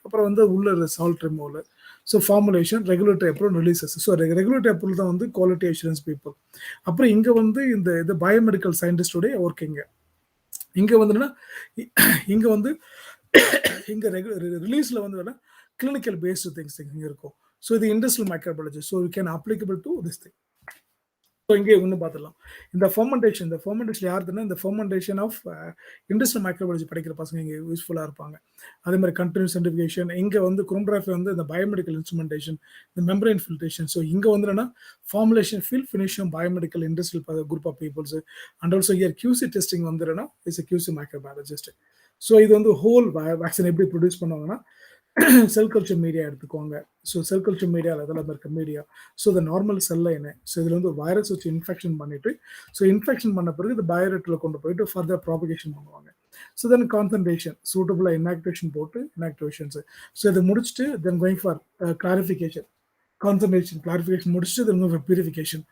அப்புறம் வந்து உள்ள salt removal, so formulation, regulatory approval, releases. So regulatory approval தான் வந்து குவாலிட்டி அஷூரன்ஸ் பீப்புள். அப்புறம் இங்க வந்து இந்த பயோமெடிக்கல் சயின்டிஸ்டோடைய ஒர்க்கிங்க. இங்க வந்துன்னா இங்க வந்து இங்க ரிலீஸ்ல வந்து கிளினிக்கல் பேஸ்டு திங்ஸ் இங்க இருக்கும். ஸோ இது industrial microbiology. So you can applicable to this thing. So இங்கே ஒன்று பார்த்துடலாம். இந்த ஃபர்மெண்டேஷன் யாருதுன்னா இந்த ஃபர்மெண்டேஷன் ஆஃப் இண்டஸ்ட்ரியல் மைக்ரோபாலஜி படிக்கிற பசங்க இங்கே யூஸ்ஃபுல்லாக இருப்பாங்க. அதே மாதிரி கண்டினியூஸ் சென்ட்ரிஃபிகேஷன், இங்கே வந்து குரோமோகிராஃபி வந்து இந்த பயோமெடிக்கல் இன்ஸ்ட்ருமெண்டேஷன், இந்த மெம்பரேன் ஃபில்ட்ரேஷன். ஸோ இங்கே வந்து என்னன்னா formulation, fill finishing, biomedical industrial group of peoples. And also year QC testing வந்து என்னன்னா இஸ் QC மைக்ரோபாலஜிஸ்ட். ஸோ இது வந்து ஹோல் வேக்சின் எப்படி ப்ரொடியூஸ் பண்ணுவாங்கன்னா செல் கல்ச்சர் மீடியா எடுத்துக்கோங்க. ஸோ செல் கல்ச்சர் மீடியாவில் அதெல்லாம் இருக்க மீடியா. ஸோ இந்த நார்மல் செல்ல என்ன, ஸோ இதில் வந்து ஒரு வைரஸ் வச்சு இன்ஃபெக்ஷன் பண்ணிட்டு, ஸோ இன்ஃபெக்ஷன் பண்ண பிறகு இந்த பயோரெட்டில் கொண்டு போயிட்டு ஃபர்தர் ப்ராபகேஷன் பண்ணுவாங்க. ஸோ தென் கான்சன்ட்ரேஷன் சூட்டபுளாக இன்ஆக்டிவேஷன் போட்டு இன்ஆக்டிவேஷன்ஸ். ஸோ இதை முடிச்சுட்டு then going for clarification, concentration clarification முடிச்சுட்டு then for purification.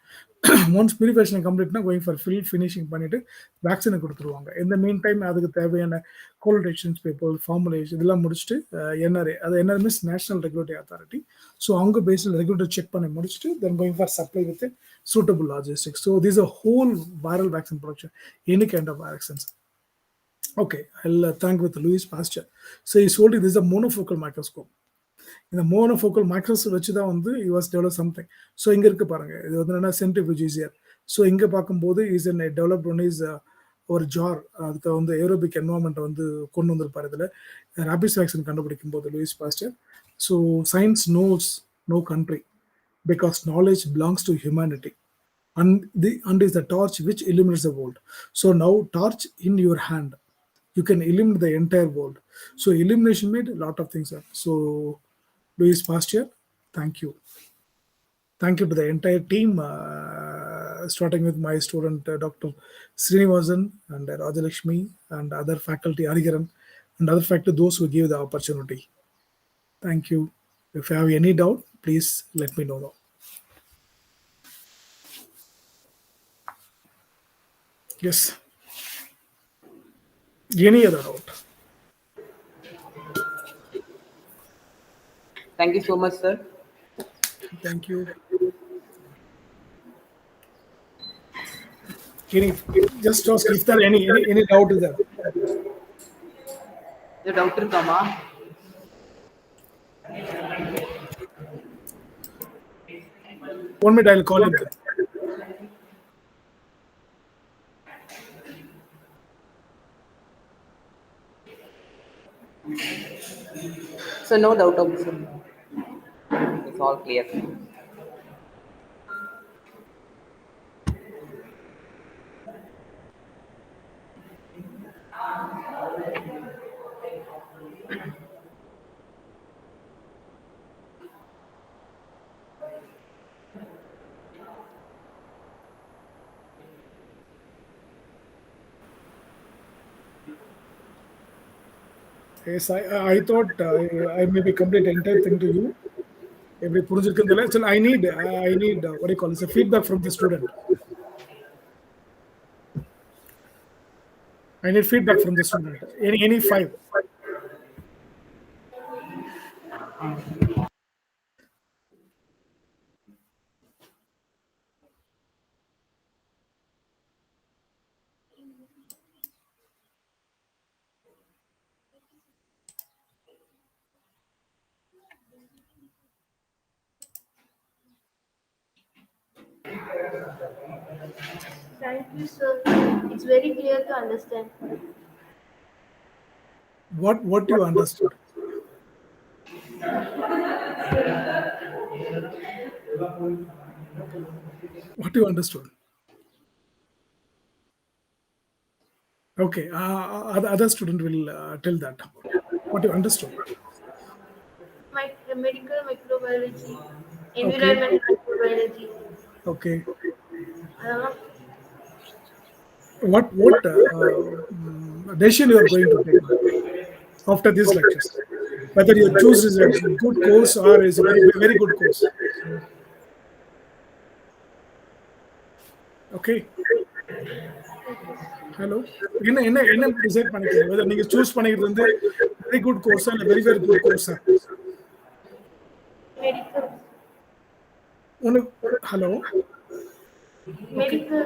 Once purification கம்ப்ளீட்னா கோயிங் ஃபார் ஃபினிஷிங் பண்ணிட்டு வேக்சினை கொடுத்துருவாங்க. இந்த மீன் டைம் அதுக்கு தேவையான கோல்டேஷன்ஸ் பேப்பர், ஃபார்முலேஷன் இதெல்லாம் முடிச்சுட்டு NRA, அது NRA means national regulatory authority. So அவங்க பேஸில் ரெகுலேட்டர் செக் பண்ணி முடிச்சுட்டு then going for supply with suitable logistics. So this uh whole viral vaccine production, any kind of vaccines. Okay, I'll thank with Louis Pasteur. So he told you this is a monofocal microscope. இந்த monofocal microscope வச்சு தான் வந்து US develop something. So இங்கே இருக்கு பாருங்க, இது வந்து என்ன சென்ட்ரிஃபியூஜியர். ஸோ இங்கே பார்க்கும்போது is N developed one is ஒரு ஜார், அதுக்கு வந்து ஏரோபிக் என்வாரன்மெண்ட் வந்து கொண்டு வந்திருப்பார். இதில் ரேபிஸ் வேக்சின் கண்டுபிடிக்கும் போது Louis Pasteur. So science knows no country because knowledge belongs to humanity and is the torch which illuminates the world. So now torch in your hand, you can illuminate the entire world. So illumination made a lot of things up. So Louis Pasteur, thank you to the entire team, starting with my student Dr. Srinivasan and Rajalakshmi and other faculty, Arigaran and other faculty, those who give the opportunity. Thank you. If you have any doubt, please let me know now. Yes. Any other doubt? Thank you so much, sir. Thank you. Just ask if there any doubt is there. The doctor Kama. One minute, I'll call him. So no doubt of this. It's all clear. Yes, I thought I maybe complete the entire thing to you. Every so I need what do you call it? It's a feedback from the student. I need feedback from the student. Any 5. Thank you, sir. It's very clear to understand. What you understood? What you understood? Okay, other student will tell that. What you understood? Medical microbiology, environmental microbiology. Okay. What decision you are going to take? after these lectures. Whether you choose is a good course or is a very good course. Okay. Hello. என்ன decide பண்ணிக்கிறீங்க whether நீங்க choose பண்ணிக்கிறது வந்து very good கோர்ஸா இல்ல very good கோர்ஸா Medical. உனக்கு hello Medical.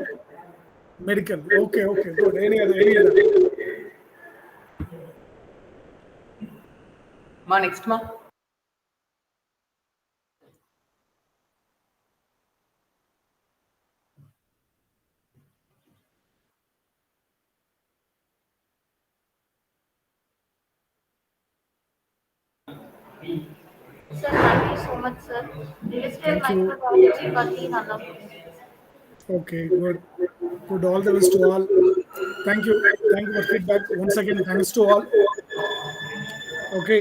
Medical okay good any other Ma, next ma. Sir, thank you so much, sir. Industrial Thank you. microbiology, Bati Nana. Okay, good. All the best to all. Thank you for feedback. Once again, thanks to all. Okay,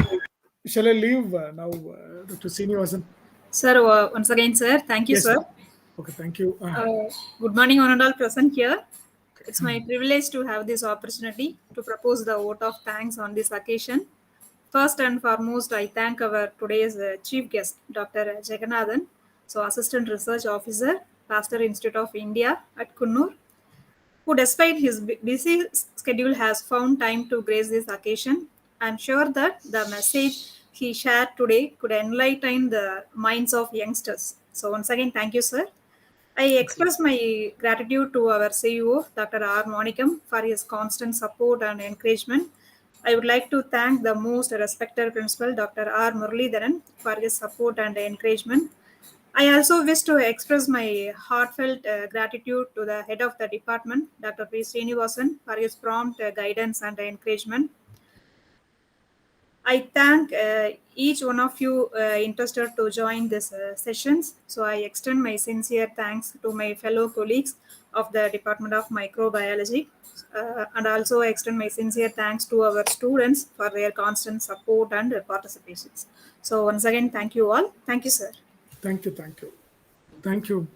shall I leave now, Dr. Srinivasan? Sir, once again, sir, thank you, Yes, sir. Okay, thank you. Good morning, one and all present here. It's my privilege to have this opportunity to propose the vote of thanks on this occasion. First and foremost, I thank our today's chief guest, Dr. Jagannathan, so Assistant Research Officer, Pasteur Institute of India at Kunnur, who despite his busy schedule has found time to grace this occasion. I'm sure that the message he shared today could enlighten the minds of youngsters. So once again, thank you, sir. I express my gratitude to our CEO, Dr. R. Monikam, for his constant support and encouragement. I would like to thank the most respected principal, Dr. R. Muralidharan, for his support and encouragement. I also wish to express my heartfelt gratitude to the head of the department, Dr. P. Srinivasan, for his prompt guidance and encouragement. I thank each one of you interested to join this sessions. So I extend my sincere thanks to my fellow colleagues of the Department of Microbiology, and also extend my sincere thanks to our students for their constant support and participations. So once again, thank you all. Thank you, sir. Thank you.